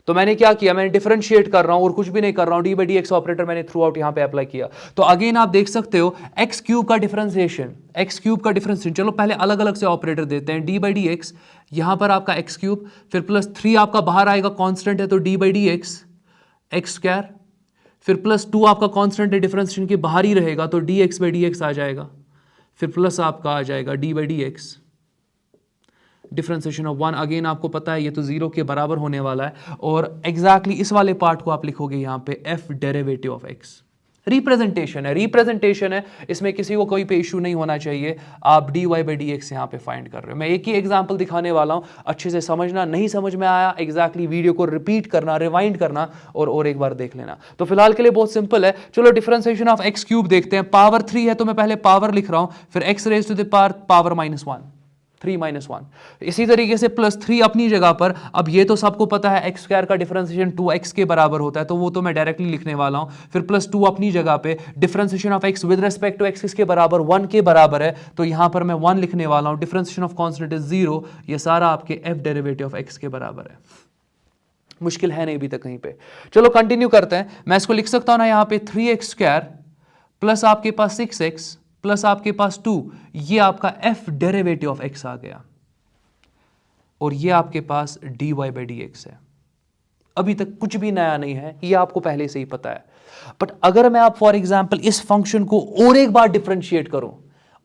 तो मैंने क्या किया, मैंने डिफरेंशिएट कर रहा हूं और कुछ भी नहीं कर रहा हूं, d by d x operator मैंने थ्रू आउट यहां पे अप्लाई किया। तो अगेन आप देख सकते हो एक्स क्यूब का डिफरेंशिएशन, चलो पहले अलग अलग से ऑपरेटर देते हैं। डी बाई डी एक्स, यहां पर आपका एक्स क्यूब, फिर प्लस 3 आपका बाहर आएगा, कांस्टेंट है तो D by d x x square, फिर प्लस 2 आपका कांस्टेंट है, डिफरेंशिएशन के बाहर ही रहेगा तो d x by d x आ जाएगा, फिर प्लस आपका आ जाएगा d by d x differentiation of 1। Again आपको पता है ये तो 0 के बराबर होने वाला है, और एग्जैक्टली इस वाले पार्ट को आप लिखोगे यहां पे f derivative of x। Representation है, इसमें किसी को कोई पे इशू नहीं होना चाहिए। आप dy बाई डी एक्स यहां पे फाइंड कर रहे हो। मैं एक ही एग्जांपल दिखाने वाला हूं, अच्छे से समझना, नहीं समझ में आया एग्जैक्टली वीडियो को रिपीट करना, रिवाइंड करना और एक बार देख लेना। तो फिलहाल के लिए बहुत सिंपल है। चलो डिफरेंशिएशन ऑफ एक्स क्यूब देखते हैं। पावर 3 है तो मैं पहले पावर लिख रहा हूं, फिर x raise to the power minus 1, 3 minus 1। इसी तरीके से प्लस 3 अपनी जगह पर। अब ये तो सबको पता है एक्स स्क्वायर का डिफरेंशिएशन 2x के बराबर होता है, तो वो तो मैं डायरेक्टली लिखने वाला हूं। फिर प्लस 2 अपनी जगह पे, differentiation of x with respect to x किसके बराबर, 1 के बराबर है, तो यहां पर मैं 1 लिखने वाला हूं। डिफरेंशिएशन ऑफ कांस्टेंट इज 0, ये सारा आपके f डेरिवेटिव ऑफ x के बराबर है। मुश्किल है नहीं अभी तक कहीं पे। चलो कंटिन्यू करते हैं। मैं इसको लिख सकता हूं ना यहां पे 3x स्क्वायर प्लस आपके पास 6x प्लस आपके पास 2, ये आपका f डेरिवेटिव ऑफ x आ गया, और ये आपके पास dy बाई डी एक्स है। अभी तक कुछ भी नया नहीं है, ये आपको पहले से ही पता है। बट अगर मैं आप फॉर एग्जांपल इस फंक्शन को और एक बार डिफरेंशिएट करूं,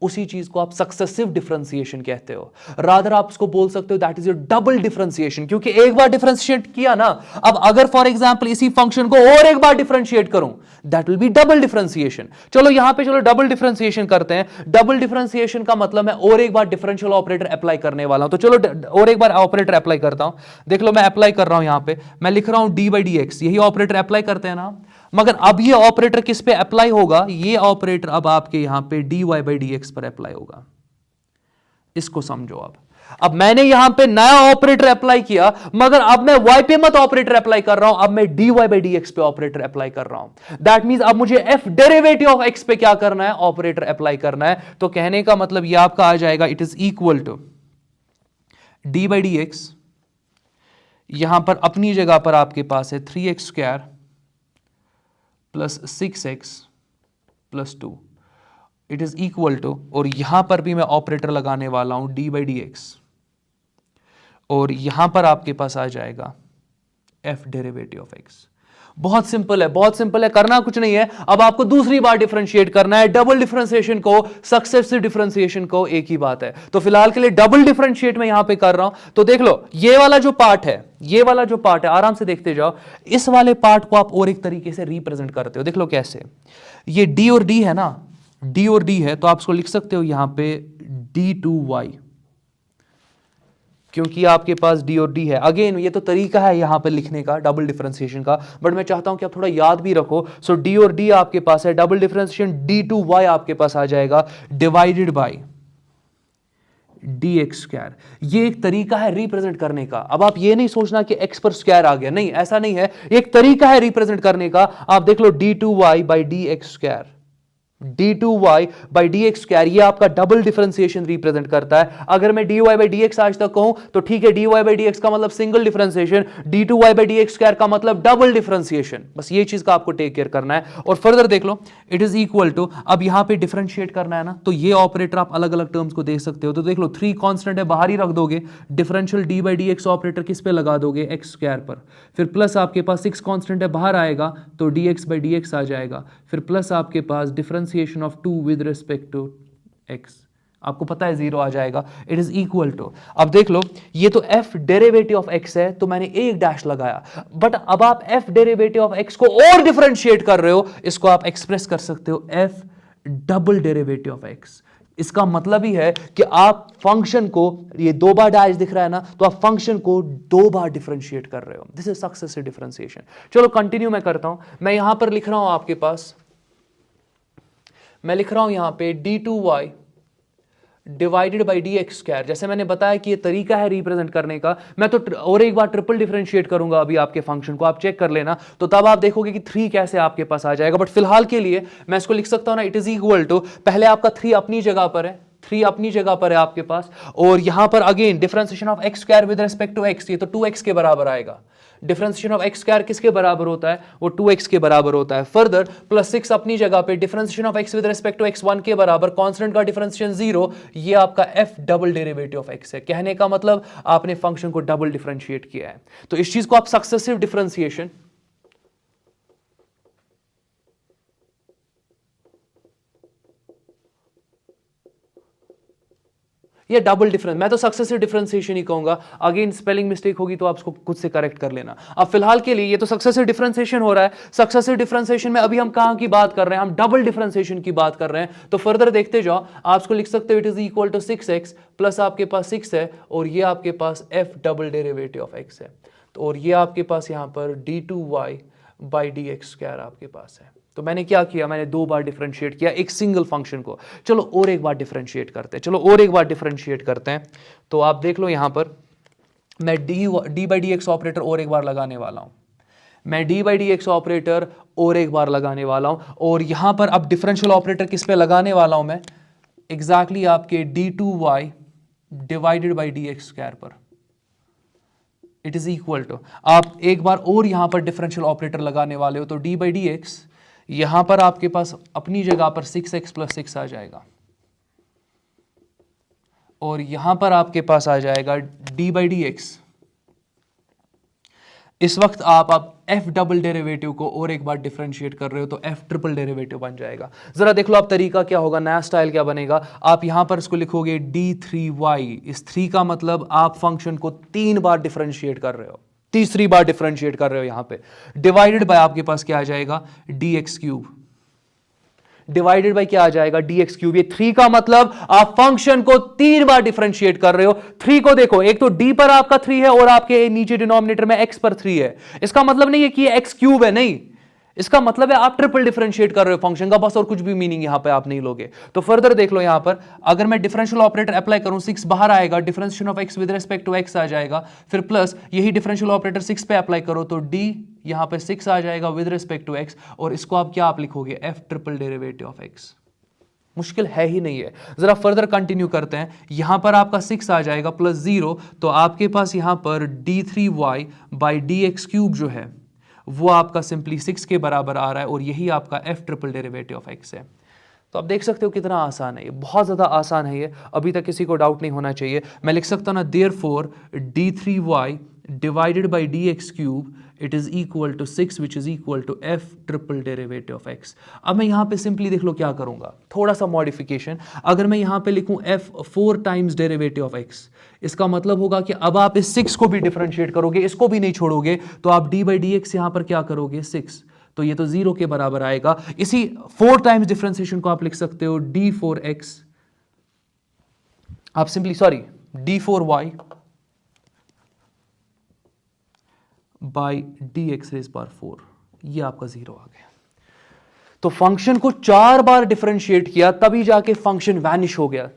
उसी चीज को आप सक्सेसिव डिफरेंशिएशन कहते हो। रादर आप उसको बोल सकते हो that is your double differentiation, क्योंकि एक बार डिफरेंशिएट किया ना, अब अगर फॉर एग्जांपल इसी फंक्शन को और एक बार डिफरेंशिएट करूं, that will be double differentiation. चलो यहां पे चलो डबल डिफरेंशिएशन करते हैं। डबल डिफरेंशिएशन का मतलब मैं और एक बार डिफरेंशियल ऑपरेटर अप्लाई करने वाला हूं। तो चलो और एक बार ऑपरेटर अप्लाई करता हूं। देख लो मैं अप्लाई कर रहा हूं, यहां पे मैं लिख रहा हूं डी बाई डी एक्स, यही ऑपरेटर अप्लाई करते हैं ना। मगर अब ये ऑपरेटर किस पे अप्लाई होगा, ये ऑपरेटर अब आपके यहां पे dy बाई डी एक्स पर अप्लाई होगा। इसको समझो। अब मैंने यहां पे नया ऑपरेटर अप्लाई किया, मगर अब मैं y पे मत ऑपरेटर अप्लाई कर रहा हूं, अब मैं dy बाई डी एक्स पे ऑपरेटर अप्लाई कर रहा हूं। दैट मींस अब मुझे f डेरिवेटिव ऑफ x पे क्या करना है, ऑपरेटर अप्लाई करना है। तो कहने का मतलब ये आपका आ जाएगा, it is equal to d by d x, यहां पर अपनी जगह पर आपके पास है 3x square plus 6x plus 2, it is equal to, और यहां पर भी मैं ऑपरेटर लगाने वाला हूं डी बाई डी एक्स, और यहां पर आपके पास आ जाएगा f डेरिवेटिव ऑफ x। बहुत सिंपल है, बहुत सिंपल है, करना कुछ नहीं है। अब आपको दूसरी बार डिफरेंशिएट करना है। डबल डिफरेंशिएशन को, सक्सेसिव डिफरेंशिएशन को एक ही बात है। तो फिलहाल के लिए डबल डिफरेंशिएट मैं यहां पे कर रहा हूं। तो देख लो ये वाला जो पार्ट है, ये वाला जो पार्ट है, आराम से देखते जाओ। इस वाले पार्ट को आप और एक तरीके से रिप्रेजेंट करते हो। देख लो कैसे, ये d और d है ना, d और d है, तो आप इसको लिख सकते हो यहां पे d2y, क्योंकि आपके पास d और d है। अगेन ये तो तरीका है यहां पे लिखने का डबल डिफरेंशिएशन का, बट मैं चाहता हूं कि आप थोड़ा याद भी रखो। सो d और d आपके पास है, डबल डिफरेंशिएशन d2y आपके पास आ जाएगा डिवाइडेड बाय dx स्क्वायर। ये एक तरीका है रिप्रेजेंट करने का। अब आप ये नहीं सोचना कि x पर स्क्वायर आ गया, नहीं, ऐसा नहीं है। एक तरीका है रिप्रेजेंट करने का। आप देख लो d2y by dx square, d2y by dx square, ये आपका डबल डिफरेंशिएशन रिप्रेजेंट करता है। अगर मैं dy by dx आज तक कहूं तो ठीक है, dy by dx का मतलब single differentiation, d2y by dx square का मतलब डबल डिफरेंशिएशन। बस ये चीज का आपको टेक केयर करना है। और फर्दर देख लो, इट इज इक्वल टू, अब यहां पे डिफरेंशिएट करना है ना, तो ये ऑपरेटर आप अलग अलग टर्म्स को देख सकते हो। तो देख लो 3 कांस्टेंट है, बाहर ही रख दोगे, differential d by dx operator किस पे लगा दोगे, x स्क्वायर पर, फिर प्लस आपके पास 6 कांस्टेंट है, बाहर आएगा तो dx by dx आ जाएगा, फिर प्लस आपके पास differentiation of 2 with respect to x, आपको पता है 0 आ जाएगा। इट इज इक्वल टू, अब देख लो ये तो f डेरिवेटिव ऑफ x है तो मैंने एक डैश लगाया, बट अब आप f डेरिवेटिव ऑफ x को और डिफरेंशिएट कर रहे हो, इसको आप एक्सप्रेस कर सकते हो f double derivative of x। इसका मतलब ही है कि आप फंक्शन को, ये 2 बार डैश दिख रहा है ना, तो आप फंक्शन को 2 बार डिफरेंशिएट कर रहे हो। This is successive differentiation. चलो कंटिन्यू मैं करता हूं, मैं यहां पर लिख रहा हूं आपके पास, मैं लिख रहा हूं यहां पे d2y divided by dx square. जैसे मैंने बताया कि ये तरीका है रिप्रेजेंट करने का, मैं तो और एक बार ट्रिपल डिफरेंशिएट करूंगा अभी आपके फंक्शन को, आप चेक कर लेना, तो तब आप देखोगे कि 3 कैसे आपके पास आ जाएगा। बट फिलहाल के लिए मैं इसको लिख सकता हूं ना, इट इज इक्वल टू, पहले आपका 3 अपनी जगह पर है, 3 अपनी जगह पर है आपके पास, और यहां पर again differentiation of x square with respect to x, ये तो 2x के बराबर आएगा। डिफरेंशिएशन ऑफ x स्क्वायर किसके बराबर होता है, वो 2x के बराबर होता है। फर्दर प्लस 6 अपनी जगह पे, differentiation of x with respect to x 1 के बराबर, कांस्टेंट का डिफरेंशिएशन 0, ये आपका f double derivative of x है। कहने का मतलब आपने फंक्शन को डबल डिफरेंशिएट किया है। तो इस चीज को आप सक्सेसिव डिफरेंशिएशन, ये डबल डिफरेंस, मैं तो सक्सेसिव डिफरेंशिएशन ही कहूंगा, अगेन स्पेलिंग मिस्टेक होगी तो आप उसको खुद से करेक्ट कर लेना। अब फिलहाल के लिए ये तो सक्सेसिव डिफरेंशिएशन हो रहा है। सक्सेसिव डिफरेंशिएशन में अभी हम कहां की बात कर रहे हैं, हम डबल डिफरेंशिएशन की बात कर रहे हैं। तो फर्दर देखते जाओ, आप इसको लिख सकते हो, it is equal to 6x plus आपके पास 6 है, और ये आपके पास f double derivative of x है, तो और ये आपके पास यहां पर d2y बाई dx स्क्वायर आपके पास है। तो मैंने क्या किया, मैंने 2 बार डिफरेंशिएट किया एक सिंगल फंक्शन को। चलो और एक बार डिफरेंशिएट करते हैं, चलो और एक बार डिफरेंशिएट करते हैं। तो आप देख लो यहां पर मैं d by d x operator और एक बार लगाने वाला हूं, मैं d by d x operator और एक बार लगाने वाला हूं, और यहां पर अब डिफरेंशियल ऑपरेटर किस पे लगाने वाला हूं मैं, एग्जैक्टली आपके d2y divided by dx square पर। इट इज इक्वल टू, आप एक बार और यहां पर डिफरेंशियल ऑपरेटर लगाने वाले हो, तो d बाई डी एक्स, यहां पर आपके पास अपनी जगह पर 6x प्लस 6 आ जाएगा, और यहां पर आपके पास आ जाएगा d बाई डी एक्स। इस वक्त आप f डबल डेरिवेटिव को और एक बार डिफरेंशिएट कर रहे हो, तो f ट्रिपल डेरिवेटिव बन जाएगा। जरा देख लो आप तरीका क्या होगा, नया स्टाइल क्या बनेगा। आप यहां पर इसको लिखोगे d3y, इस 3 का मतलब आप फंक्शन को 3 बार डिफरेंशिएट कर रहे हो, तीसरी बार डिफरेंशिएट कर रहे हो यहां पे, डिवाइडेड बाय आपके पास क्या आ जाएगा, dx क्यूब, डिवाइडेड बाय क्या आ जाएगा, dx क्यूब। ये 3 का मतलब आप फंक्शन को 3 बार डिफरेंशिएट कर रहे हो। 3 को देखो, एक तो d पर आपका 3 है और आपके नीचे डिनोमिनेटर में x पर 3 है। इसका मतलब नहीं है कि ये x क्यूब है, नहीं, इसका मतलब है आप ट्रिपल डिफरेंशिएट कर रहे हो फंक्शन का, बस, और कुछ भी मीनिंग यहां पे आप नहीं लोगे। तो फर्दर देख लो यहां पर, अगर मैं डिफरेंशियल ऑपरेटर अप्लाई करूं, 6 बाहर आएगा, differentiation of x with respect to x आ जाएगा, फिर प्लस यही डिफरेंशियल ऑपरेटर 6 पे अप्लाई करो, तो d यहां पे 6 आ जाएगा विद रिस्पेक्ट टू x, और इसको आप क्या आप लिखोगे, f triple derivative of x। मुश्किल है ही नहीं है। जरा फर्दर कंटिन्यू करते हैं, यहां पर आपका 6 आ जाएगा प्लस 0, तो आपके पास यहां पर d3y बाई dx क्यूब जो है वो आपका सिंपली 6 के बराबर आ रहा है, और यही आपका f triple derivative of x है। तो आप देख सकते हो कितना आसान है ये, बहुत ज़्यादा आसान है ये, अभी तक किसी को डाउट नहीं होना चाहिए। मैं लिख सकता हूँ ना, therefore d3y divided by dx cube it is equal to 6 which is equal to f triple derivative of x। अब मैं यहाँ पे सिंपली देख लो क्या करूँगा, थोड़ा सा मॉडिफिकेशन। अगर मैं यहाँ पे लिखूँ f 4 times derivative of x, इसका मतलब होगा कि अब आप इस 6 को भी डिफरेंशिएट करोगे, इसको भी नहीं छोड़ोगे, तो आप d बाई डी एक्स यहाँ पर क्या करोगे, 6, तो ये तो 0 के बराबर आएगा। इसी 4 टाइम्स डिफरेंशिएशन को आप लिख सकते हो d4x, आप simply d4y by dx raise power 4, ये आपका 0 आ गया। तो फंक्शन को 4 बार डिफरेंशिएट किया, तभी जाके फंक्शन वैनिश हो गया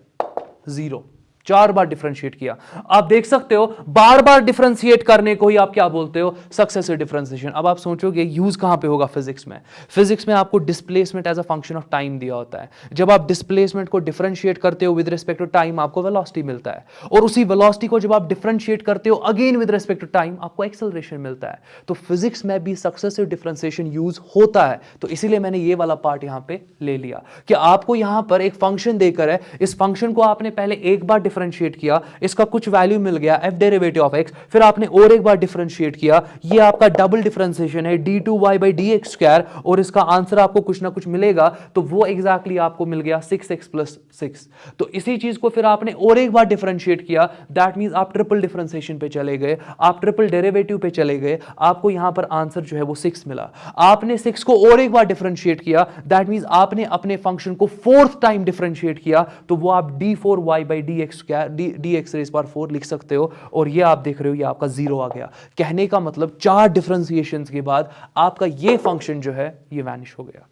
0। 4 बार डिफरेंशिएट किया। आप देख सकते हो बार बार डिफरेंशिएट करने को ही आप क्या बोलते हो, सक्सेसिव डिफरेंशिएशन। अब आप सोचोगे यूज कहां पे होगा फिजिक्स में? फिजिक्स में आपको displacement as a function of time दिया होता है। जब आप डिस्प्लेसमेंट को डिफरेंशिएट करते हो विद रिस्पेक्ट टू टाइम, आपको वेलोसिटी मिलता है, और उसी वेलोसिटी को जब आप डिफरेंशिएट करते हो again with respect to time, आपको एक्सेलरेशन मिलता है। तो फिजिक्स में भी सक्सेसिव डिफरेंशिएशन यूज होता है। तो इसीलिए मैंने ये वाला पार्ट यहां पे ले लिया कि आपको यहां पर एक फंक्शन देकर है, इस फंक्शन को आपने पहले एक बार डिफरेंशिएट किया, इसका कुछ वैल्यू मिल गया एफ डेरिवेटिव ऑफ एक्स, फिर आपने और एक बार डिफरेंशिएट किया, ये आपका डबल डिफरेंशिएशन है d2y by d x square, और इसका आंसर आपको कुछ ना कुछ मिलेगा, तो वो एग्जैक्टली आपको मिल गया 6x प्लस 6। तो इसी चीज को फिर आपने और एक बार डिफरेंशिएट किया, दैट मींस आप ट्रिपल डिफरेंशिएशन पे चले गए, आप ट्रिपल डेरिवेटिव पे चले गए, आपको यहां पर आंसर जो है वो 6 मिला। आपने 6 को और एक बार डिफरेंशिएट किया, दैट मींस आपने अपने फंक्शन को फोर्थ टाइम डिफरेंशिएट किया, तो वो आप d4y by d x square d x raise power 4 लिख सकते हो, और ये आप देख रहे हो ये आपका 0 आ गया। कहने का मतलब 4 डिफरेंशिएशंस के बाद आपका ये फंक्शन जो है ये वैनिश हो गया।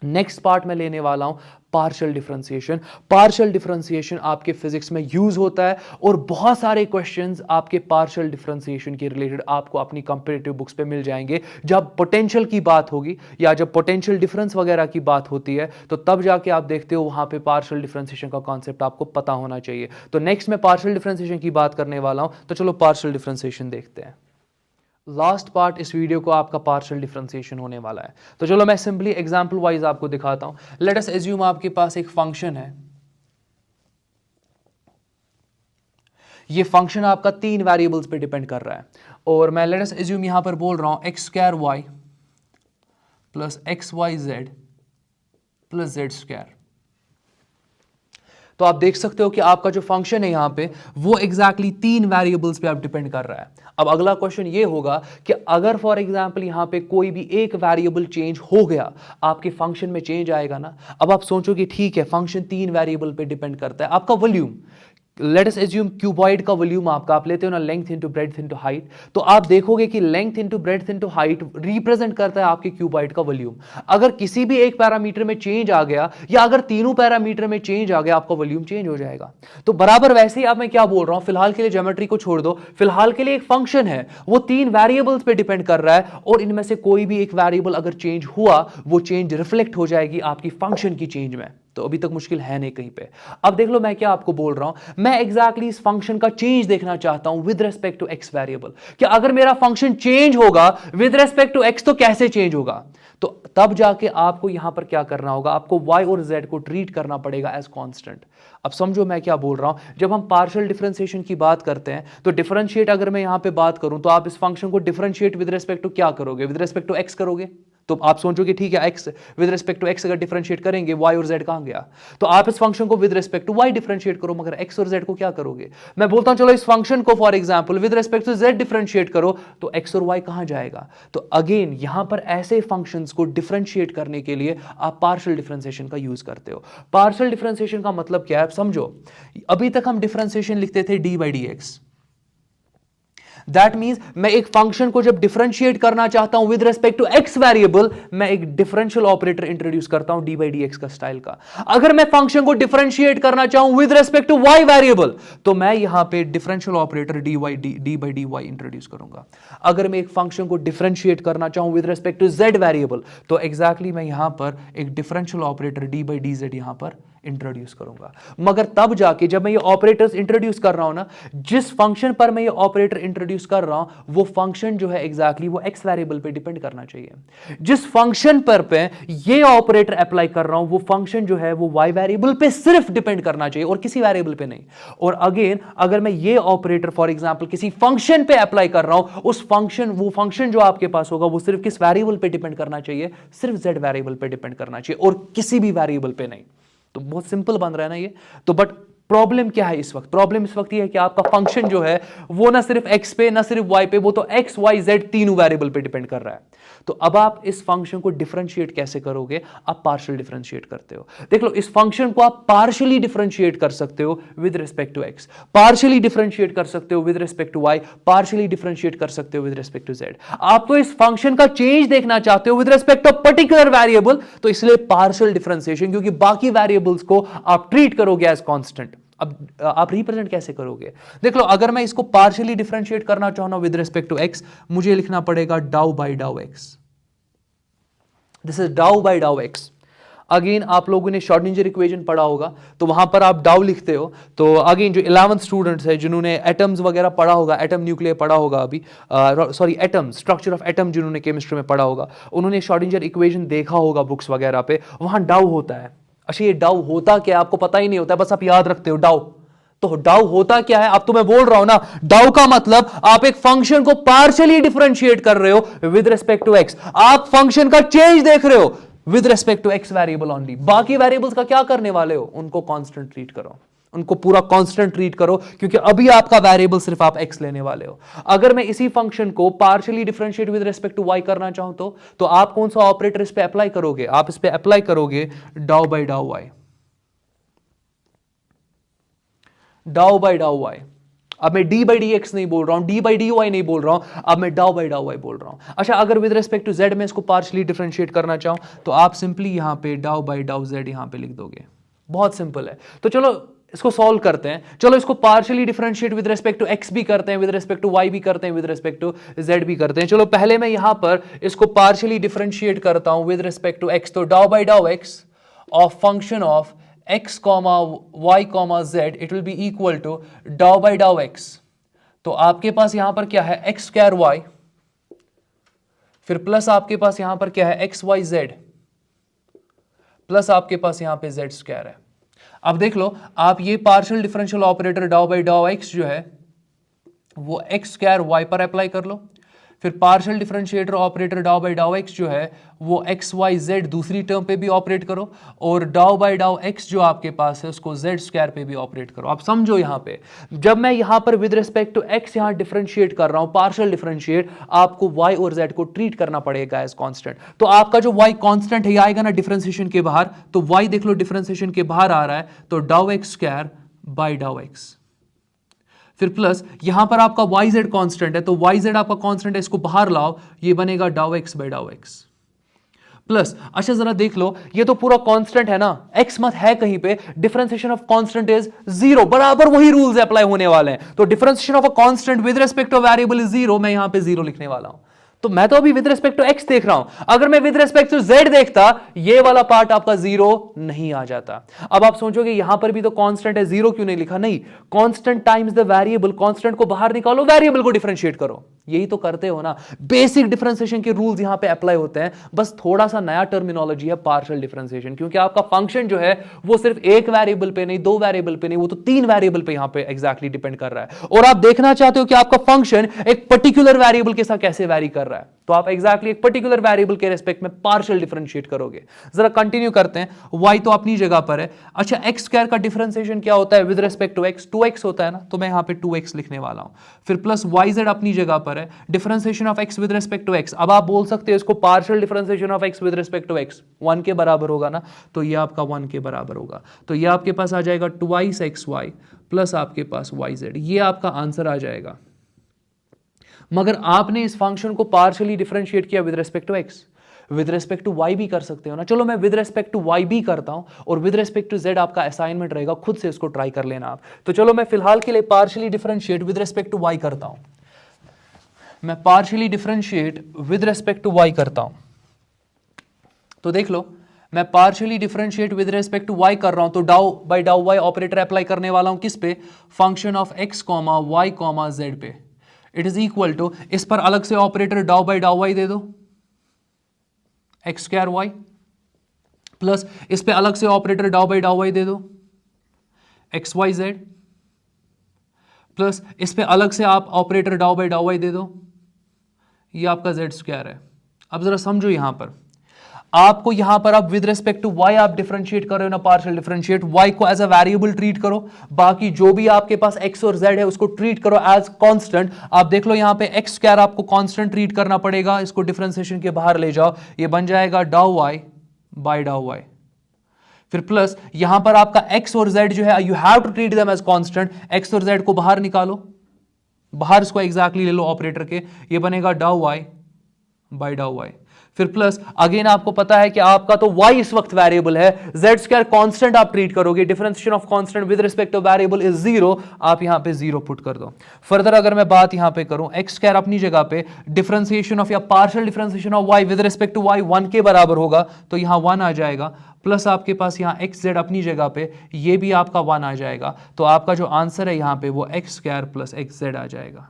नेक्स्ट पार्ट में लेने वाला हूं पार्शियल डिफरेंशिएशन। पार्शियल डिफरेंशिएशन आपके फिजिक्स में यूज होता है, और बहुत सारे क्वेश्चंस आपके पार्शियल डिफरेंशिएशन के रिलेटेड आपको अपनी कंपैरेटिव बुक्स पे मिल जाएंगे। जब पोटेंशियल की बात होगी या जब पोटेंशियल डिफरेंस वगैरह की बात होती है, तो तब जाके आप देखते हो वहां पे पार्शियल डिफरेंशिएशन का कॉन्सेप्ट आपको पता होना चाहिए। तो नेक्स्ट मैं पार्शियल डिफरेंशिएशन की बात करने वाला हूं, तो चलो पार्शियल डिफरेंशिएशन देखते हैं। लास्ट पार्ट इस वीडियो को आपका पार्शियल डिफरेंशिएशन होने वाला है। तो चलो मैं सिंपली एग्जांपल वाइज आपको दिखाता हूं। लेट अस एज्यूम आपके पास एक फंक्शन है, ये फंक्शन आपका 3 वेरिएबल्स पे डिपेंड कर रहा है, और मैं लेट अस एज्यूम यहां पर बोल रहा हूं x square y plus x y z plus z square. तो आप देख सकते हो कि आपका जो फंक्शन है यहां पे वो एग्जैक्टली 3 वेरिएबल्स पे आप डिपेंड कर रहा है। अब अगला क्वेश्चन ये होगा कि अगर फॉर एग्जांपल यहां पे कोई भी एक वेरिएबल चेंज हो गया, आपके फंक्शन में चेंज आएगा ना। अब आप सोचोगे ठीक है फंक्शन 3 वेरिएबल पे डिपेंड करता है, आपका volume, let us assume cuboid का वॉल्यूम आपका आप लेते हो ना length into breadth into height, तो आप देखोगे कि length into breadth into height represent करता है आपके क्यूबॉइड का वॉल्यूम। अगर किसी भी एक पैरामीटर में चेंज आ गया, या अगर तीनों पैरामीटर में चेंज आ गया, आपका वॉल्यूम चेंज हो जाएगा। तो बराबर वैसे ही अब मैं क्या बोल रहा हूं, फिलहाल के लिए ज्योमेट्री को छोड़ दो, फिलहाल के लिए एक फंक्शन है वो 3 वेरिएबल्स पे डिपेंड कर रहा है, और इनमें से कोई भी एक वेरिएबल अगर चेंज हुआ, वो चेंज रिफ्लेक्ट हो जाएगी आपकी फंक्शन की चेंज में। तो अभी तक मुश्किल है नहीं कहीं पे। अब देख लो मैं क्या आपको बोल रहा हूं, मैं एग्जैक्टली इस फंक्शन का चेंज देखना चाहता हूं with respect to x variable, कि अगर मेरा फंक्शन चेंज होगा विद रिस्पेक्ट टू एक्स तो कैसे चेंज होगा। तो तब जाके आपको यहां पर क्या करना होगा, आपको y और z को ट्रीट करना पड़ेगा एज कांस्टेंट। अब समझो मैं क्या बोल रहा हूं, जब हम पार्शियल डिफरेंशिएशन की बात करते हैं, तो डिफरेंशिएट अगर मैं यहां पे बात करूं, तो आप इस फंक्शन को डिफरेंशिएट विद रिस्पेक्ट टू क्या करोगे, विद रिस्पेक्ट टू x करोगे। तो आप सोचोगे ठीक है x with respect to x अगर डिफरेंशिएट करेंगे, y और z कहां गया, तो आप इस फंक्शन को with respect to y differentiate करो, मगर x और z को क्या करोगे। मैं बोलता हूं चलो इस फंक्शन को for example with respect to z differentiate करो, तो x और y कहां जाएगा। तो अगेन यहां पर ऐसे फंक्शंस को डिफरेंशिएट करने के लिए आप पार्शियल डिफरेंशिएशन का यूज करते हो। पार्शियल डिफरेंशिएशन का मतलब क्या है, समझो अभी तक हम डिफरेंशिएशन लिखते थे d by d x. That means मैं एक फंक्शन को जब डिफरेंशिएट करना चाहता हूं with respect to x variable, मैं एक डिफरेंशियल ऑपरेटर इंट्रोड्यूस करता हूं डी बाई डी एक्स का स्टाइल का। अगर मैं फंक्शन को डिफरेंशिएट करना चाहूं with respect to y variable, तो मैं यहां पे differential operator d by d y introduce करूंगा। अगर मैं एक फंक्शन को डिफरेंशिएट करना चाहूं with respect to Z variable, तो एग्जैक्टली मैं यहां पर एक differential operator d by D Z यहां पर इंट्रोड्यूस करूंगा। मगर तब जाके जब मैं ये ऑपरेटर्स इंट्रोड्यूस कर रहा हूं ना, जिस फंक्शन पर मैं ये ऑपरेटर इंट्रोड्यूस कर रहा हूं, वो फंक्शन जो है एग्जैक्टली वो एक्स वेरिएबल पे डिपेंड करना चाहिए। जिस फंक्शन पर पे ये ऑपरेटर अप्लाई कर रहा हूं, वो फंक्शन जो है वो वाई वेरिएबल पे सिर्फ डिपेंड करना चाहिए और किसी वेरिएबल पे नहीं। और अगेन अगर मैं ये ऑपरेटर फॉर एग्जांपल किसी फंक्शन पे अप्लाई कर रहा हूं, उस फंक्शन वो फंक्शन जो आपके पास होगा वो सिर्फ किस वेरिएबल पे डिपेंड करना चाहिए, सिर्फ जेड वेरिएबल पे डिपेंड करना चाहिए और किसी भी वेरिएबल पे नहीं। तो बहुत सिंपल बन रहा है ना ये। तो बट प्रॉब्लम क्या है इस वक्त, प्रॉब्लम इस वक्त ये है कि आपका फंक्शन जो है वो ना सिर्फ x पे ना सिर्फ y पे, वो तो x y z तीनों वेरिएबल पे डिपेंड कर रहा है। तो अब आप इस फंक्शन को डिफरेंशिएट कैसे करोगे, आप पार्शियल डिफरेंशिएट करते हो। देख लो इस फंक्शन को आप पार्शियली डिफरेंशिएट कर सकते हो with respect to x, partially differentiate कर सकते हो with respect to y, partially differentiate कर सकते हो विद रिस्पेक्ट टू z। आप तो इस फंक्शन का चेंज देखना चाहते हो with respect to particular variable, तो इसलिए पार्शियल डिफरेंशिएशन, क्योंकि बाकी वेरिएबल्स को आप ट्रीट करोगे एज कांस्टेंट। अब आप रिप्रेजेंट कैसे करोगे? देख लो, अगर मैं इसको पार्शियली डिफरेंशिएट करना चाहूँ ना विद रिस्पेक्ट टू एक्स, मुझे लिखना पड़ेगा डाउ by dow x. This is डाउ बाई डाउ एक्स। अगेन आप लोगों ने श्रोडिंगर इक्वेशन पढ़ा होगा, तो वहां पर आप डाउ लिखते हो। तो अगेन जो 11th स्टूडेंट्स है जिन्होंने एटम्स वगैरह पढ़ा होगा, एटम न्यूक्लियर पढ़ा होगा अभी, sorry atom, structure of atom जिन्होंने केमिस्ट्री में पढ़ा होगा, उन्होंने श्रोडिंगर इक्वेशन देखा होगा बुक्स वगैरह पे, वहां डाउ होता है। अच्छा, ये डाउ होता क्या आपको पता ही नहीं होता, बस आप याद रखते हो डाउ। तो डाउ होता क्या है? अब तो मैं बोल रहा हूं ना, डाउ का मतलब आप एक फंक्शन को पार्शियली डिफरेंशिएट कर रहे हो विद रिस्पेक्ट टू एक्स। आप फंक्शन का चेंज देख रहे हो with respect to x variable only. बाकी वेरिएबल्स का क्या करने वाले हो? उनको कांस्टेंट ट्रीट करो, उनको पूरा कांस्टेंट ट्रीट करो, क्योंकि अभी आपका वेरिएबल सिर्फ आप एक्स लेने वाले हो। अगर मैं इसी फंक्शन को partially differentiate with respect to y करना चाहूं तो आप कौन सा ऑपरेटर इस पे अप्लाई करोगे? आप इस पे अप्लाई करोगे डाउ बाई डाउ वाई, डाउ बाई डाउ वाई। अब मैं डी बाई डी एक्स नहीं बोल रहा हूं, डी बाई डी वाई नहीं बोल रहा हूं, अब मैं डाउ बाई डाउ वाई बोल रहा हूं। अच्छा, अगर विद रिस्पेक्ट टू जेड में इसको पार्शियली डिफरेंशिएट करना चाहूं तो आप सिंपली यहां पे डाउ बाई डाउ जेड यहां पे लिख दोगे। बहुत सिंपल है। तो चलो इसको सॉल्व करते हैं। चलो इसको partially differentiate with respect to x भी करते हैं, विद रिस्पेक्ट टू वाई भी करते हैं, विद रिस्पेक्ट टू जेड भी करते हैं। चलो पहले मैं यहां पर इसको पार्शियली डिफरेंशिएट करता हूं विद रिस्पेक्ट टू एक्स। तो dow by dow x of function of x comma y comma z it will be equal to dow by dow x। तो आपके पास यहां पर क्या है? x स्क्वायर y, फिर प्लस आपके पास यहां पर क्या है? x y z, प्लस आपके पास यहां पे z स्क्वायर है। अब देख लो, आप ये पार्शियल डिफरेंशियल ऑपरेटर डाउ बाई डाउ x जो है वो x स्क्वायर y पर अप्लाई कर लो, फिर पार्शियल डिफरेंशिएटर ऑपरेटर डाउ बाई डाउ एक्स जो है वो एक्स वाई जेड दूसरी टर्म पे भी ऑपरेट करो, और डाउ बाई डाउ एक्स जो आपके पास है उसको जेड स्क्वायर पे भी ऑपरेट करो। आप समझो, यहाँ पे जब मैं यहाँ पर विद रिस्पेक्ट टू एक्स यहाँ डिफरेंशिएट कर रहा हूँ, पार्शियल डिफरेंशिएट, आपको वाई और जेड को ट्रीट करना पड़ेगा एज कांस्टेंट। तो आपका जो वाई कांस्टेंट है ये आएगा ना डिफरेंशिएशन के बाहर, तो वाई देख लो डिफरेंशिएशन के बाहर आ रहा है, तो डाउ x square by dow x, फिर प्लस यहां पर आपका वाई जेड कॉन्स्टेंट है, तो वाई जेड आपका कॉन्स्टेंट है, इसको बाहर लाओ, ये बनेगा डाउ x by dow x plus. अच्छा जरा देख लो, ये तो पूरा कांस्टेंट है ना, एक्स मत है कहीं पे, differentiation of constant is zero, बराबर वही रूल्स अप्लाई होने वाले हैं। तो differentiation of a constant with respect two variable is zero, मैं यहां पे जीरो लिखने वाला हूं। तो मैं तो अभी विद रिस्पेक्ट टू एक्स देख रहा हूं, अगर मैं विद रिस्पेक्ट टू जेड देखता, ये वाला पार्ट आपका जीरो नहीं आ जाता। अब आप सोचोगे यहां पर भी तो कांस्टेंट है, जीरो क्यों नहीं लिखा? नहीं, constant times the variable, constant को बाहर निकालो, वेरिएबल को डिफरेंशिएट करो, यही तो करते हो ना। बेसिक डिफरेंशिएशन के रूल्स यहां पे अप्लाई होते हैं, बस थोड़ा सा नया टर्मिनोलॉजी है पार्शियल डिफरेंशिएशन, क्योंकि आपका फंक्शन जो है वो सिर्फ एक वेरिएबल पे नहीं, दो वेरिएबल पे नहीं, वो तो तीन वेरिएबल पे यहां पे एग्जैक्टली डिपेंड कर रहा है। और आप देखना चाहते हो कि आपका फंक्शन एक पर्टिकुलर वेरिएबल के साथ कैसे वैरी कर रहा है, तो आप एग्जैक्टली एक पर्टिकुलर वेरिएबल के रेस्पेक्ट में पार्शियल डिफरेंशिएट करोगे। जरा कंटिन्यू करते हैं, y तो अपनी जगह पर है। अच्छा, x स्क्वायर का डिफरेंशिएशन क्या होता है with respect to x? 2x होता है ना, तो मैं यहां पे 2x लिखने वाला हूं, फिर प्लस yz अपनी जगह पर है, differentiation of x with respect to x। अब आप बोल सकते हो इसको partial differentiation of x with respect to x 1 के बराबर होगा ना, तो ये आपका 1 के बराबर होगा, तो ये आपके पास आ जाएगा 2xy प्लस आपके पास yz, ये आपका आंसर आ जाएगा। मगर आपने इस फंक्शन को पार्शियली डिफरेंशिएट किया with respect to x, with respect to y भी कर सकते हो ना। चलो मैं विद रिस्पेक्ट टू y भी करता हूं, और विद रिस्पेक्ट टू z आपका असाइनमेंट रहेगा, खुद से इसको ट्राई कर लेना आप। तो चलो मैं फिलहाल के लिए partially differentiate with respect to y करता हूं, मैं partially differentiate with respect to y करता हूं। तो देख लो, मैं partially differentiate with respect to y कर रहा हूं, तो डाउ बाई डाउ y ऑपरेटर अप्लाई करने वाला हूं किस पे? Function of x comma y comma z पे। इट इज इक्वल टू, इस पर अलग से ऑपरेटर डाउ बाई डाउ वाई दे दो, एक्स स्क्वायर वाई, प्लस इस पे अलग से ऑपरेटर डाउ बाई डाउ वाई दे दो, एक्स वाई जेड, प्लस इस पे अलग से आप ऑपरेटर डाउ बाई डाउ वाई दे दो, ये आपका जेड स्क्वायर है। अब जरा समझो, यहां पर आपको यहां पर आप विद रिस्पेक्ट टू y आप डिफरेंशिएट कर रहे हो ना, पार्शियल डिफरेंशिएट, y को एज अ वेरिएबल ट्रीट करो, बाकी जो भी आपके पास x और z है उसको ट्रीट करो एज कांस्टेंट। आप देख लो यहां पे x स्क्वायर आपको कांस्टेंट ट्रीट करना पड़ेगा, इसको डिफरेंशिएशन के बाहर ले जाओ, ये बन जाएगा dow y by dow y, फिर प्लस यहां पर आपका x और z जो है you have to treat them as constant, x और z को बाहर निकालो, बाहर इसको एग्जैक्टली ले लो ऑपरेटर के, ये बनेगा डाउ y बाई डाउ वाई, फिर प्लस अगेन आपको पता है कि आपका तो y इस वक्त वेरिएबल है, z स्क्वायर कांस्टेंट आप ट्रीट करोगे, differentiation of constant with respect two variable is 0, आप यहां पे 0 पुट कर दो। फर्दर अगर मैं बात यहां पे करूं, x स्क्वायर अपनी जगह पे डिफरेंशिएशन ऑफ या partial differentiation of y with respect to y 1 के बराबर होगा, तो यहां 1 आ जाएगा, प्लस आपके पास यहां एक्स जेड अपनी जगह पे ये भी आपका 1 आ जाएगा, तो आपका जो आंसर है यहां पे वो x square plus x z आ जाएगा।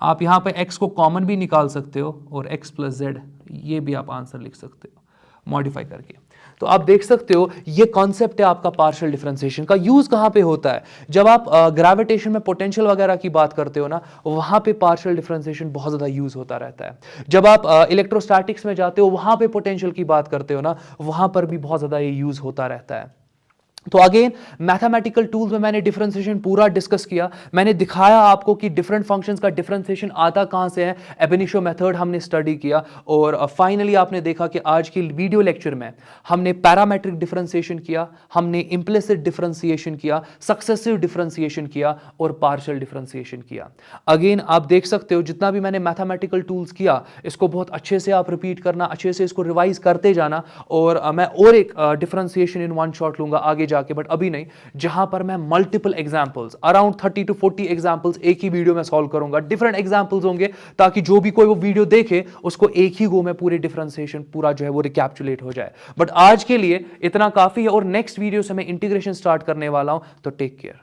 आप यहां पे x को कॉमन भी निकाल सकते हो और x प्लस जेड ये भी आप आंसर लिख सकते हो मॉडिफाई करके। तो आप देख सकते हो ये कॉन्सेप्ट है आपका पार्शियल डिफरेंशिएशन का। यूज कहां पे होता है, जब आप ग्रेविटेशन में पोटेंशियल वगैरह की बात करते हो ना, वहां पे पार्शियल डिफरेंशिएशन बहुत ज्यादा यूज होता रहता है। जब आप इलेक्ट्रोस्टैटिक्स में जाते हो, वहां पे पोटेंशियल की बात करते हो ना, वहां पर भी बहुत ज्यादा ये यूज होता रहता है। तो अगेन मैथमेटिकल टूल्स में मैंने डिफरेंशिएशन पूरा डिस्कस किया, मैंने दिखाया आपको कि डिफरेंट फंक्शंस का डिफरेंशिएशन आता कहां से है, एब इनिशियो मेथड हमने स्टडी किया, और फाइनली आपने देखा कि आज की वीडियो लेक्चर में हमने पैरामेट्रिक डिफरेंशिएशन किया, हमने इम्प्लिसिट डिफरेंशिएशन किया, सक्सेसिव डिफरेंशिएशन किया और पार्शियल डिफरेंशिएशन किया। अगेन आप देख सकते हो जितना भी मैंने मैथमेटिकल टूल्स किया, इसको बहुत अच्छे से आप रिपीट करना, अच्छे से इसको रिवाइज करते जाना, और मैं और एक डिफरेंशिएशन इन वन शॉट लूंगा आगे जाके, बट अभी नहीं, जहां पर मैं multiple examples around 30 to 40 examples एक ही वीडियो में सॉल्व करूंगा। डिफरेंट एग्जांपल्स होंगे ताकि जो भी कोई वो वीडियो देखे उसको एक ही गो में पूरे डिफरेंशिएशन पूरा जो है वो रिकैप्चुलेट हो जाए। बट आज के लिए इतना काफी है, और नेक्स्ट वीडियो से मैं इंटीग्रेशन स्टार्ट करने वाला हूं, तो टेक केयर।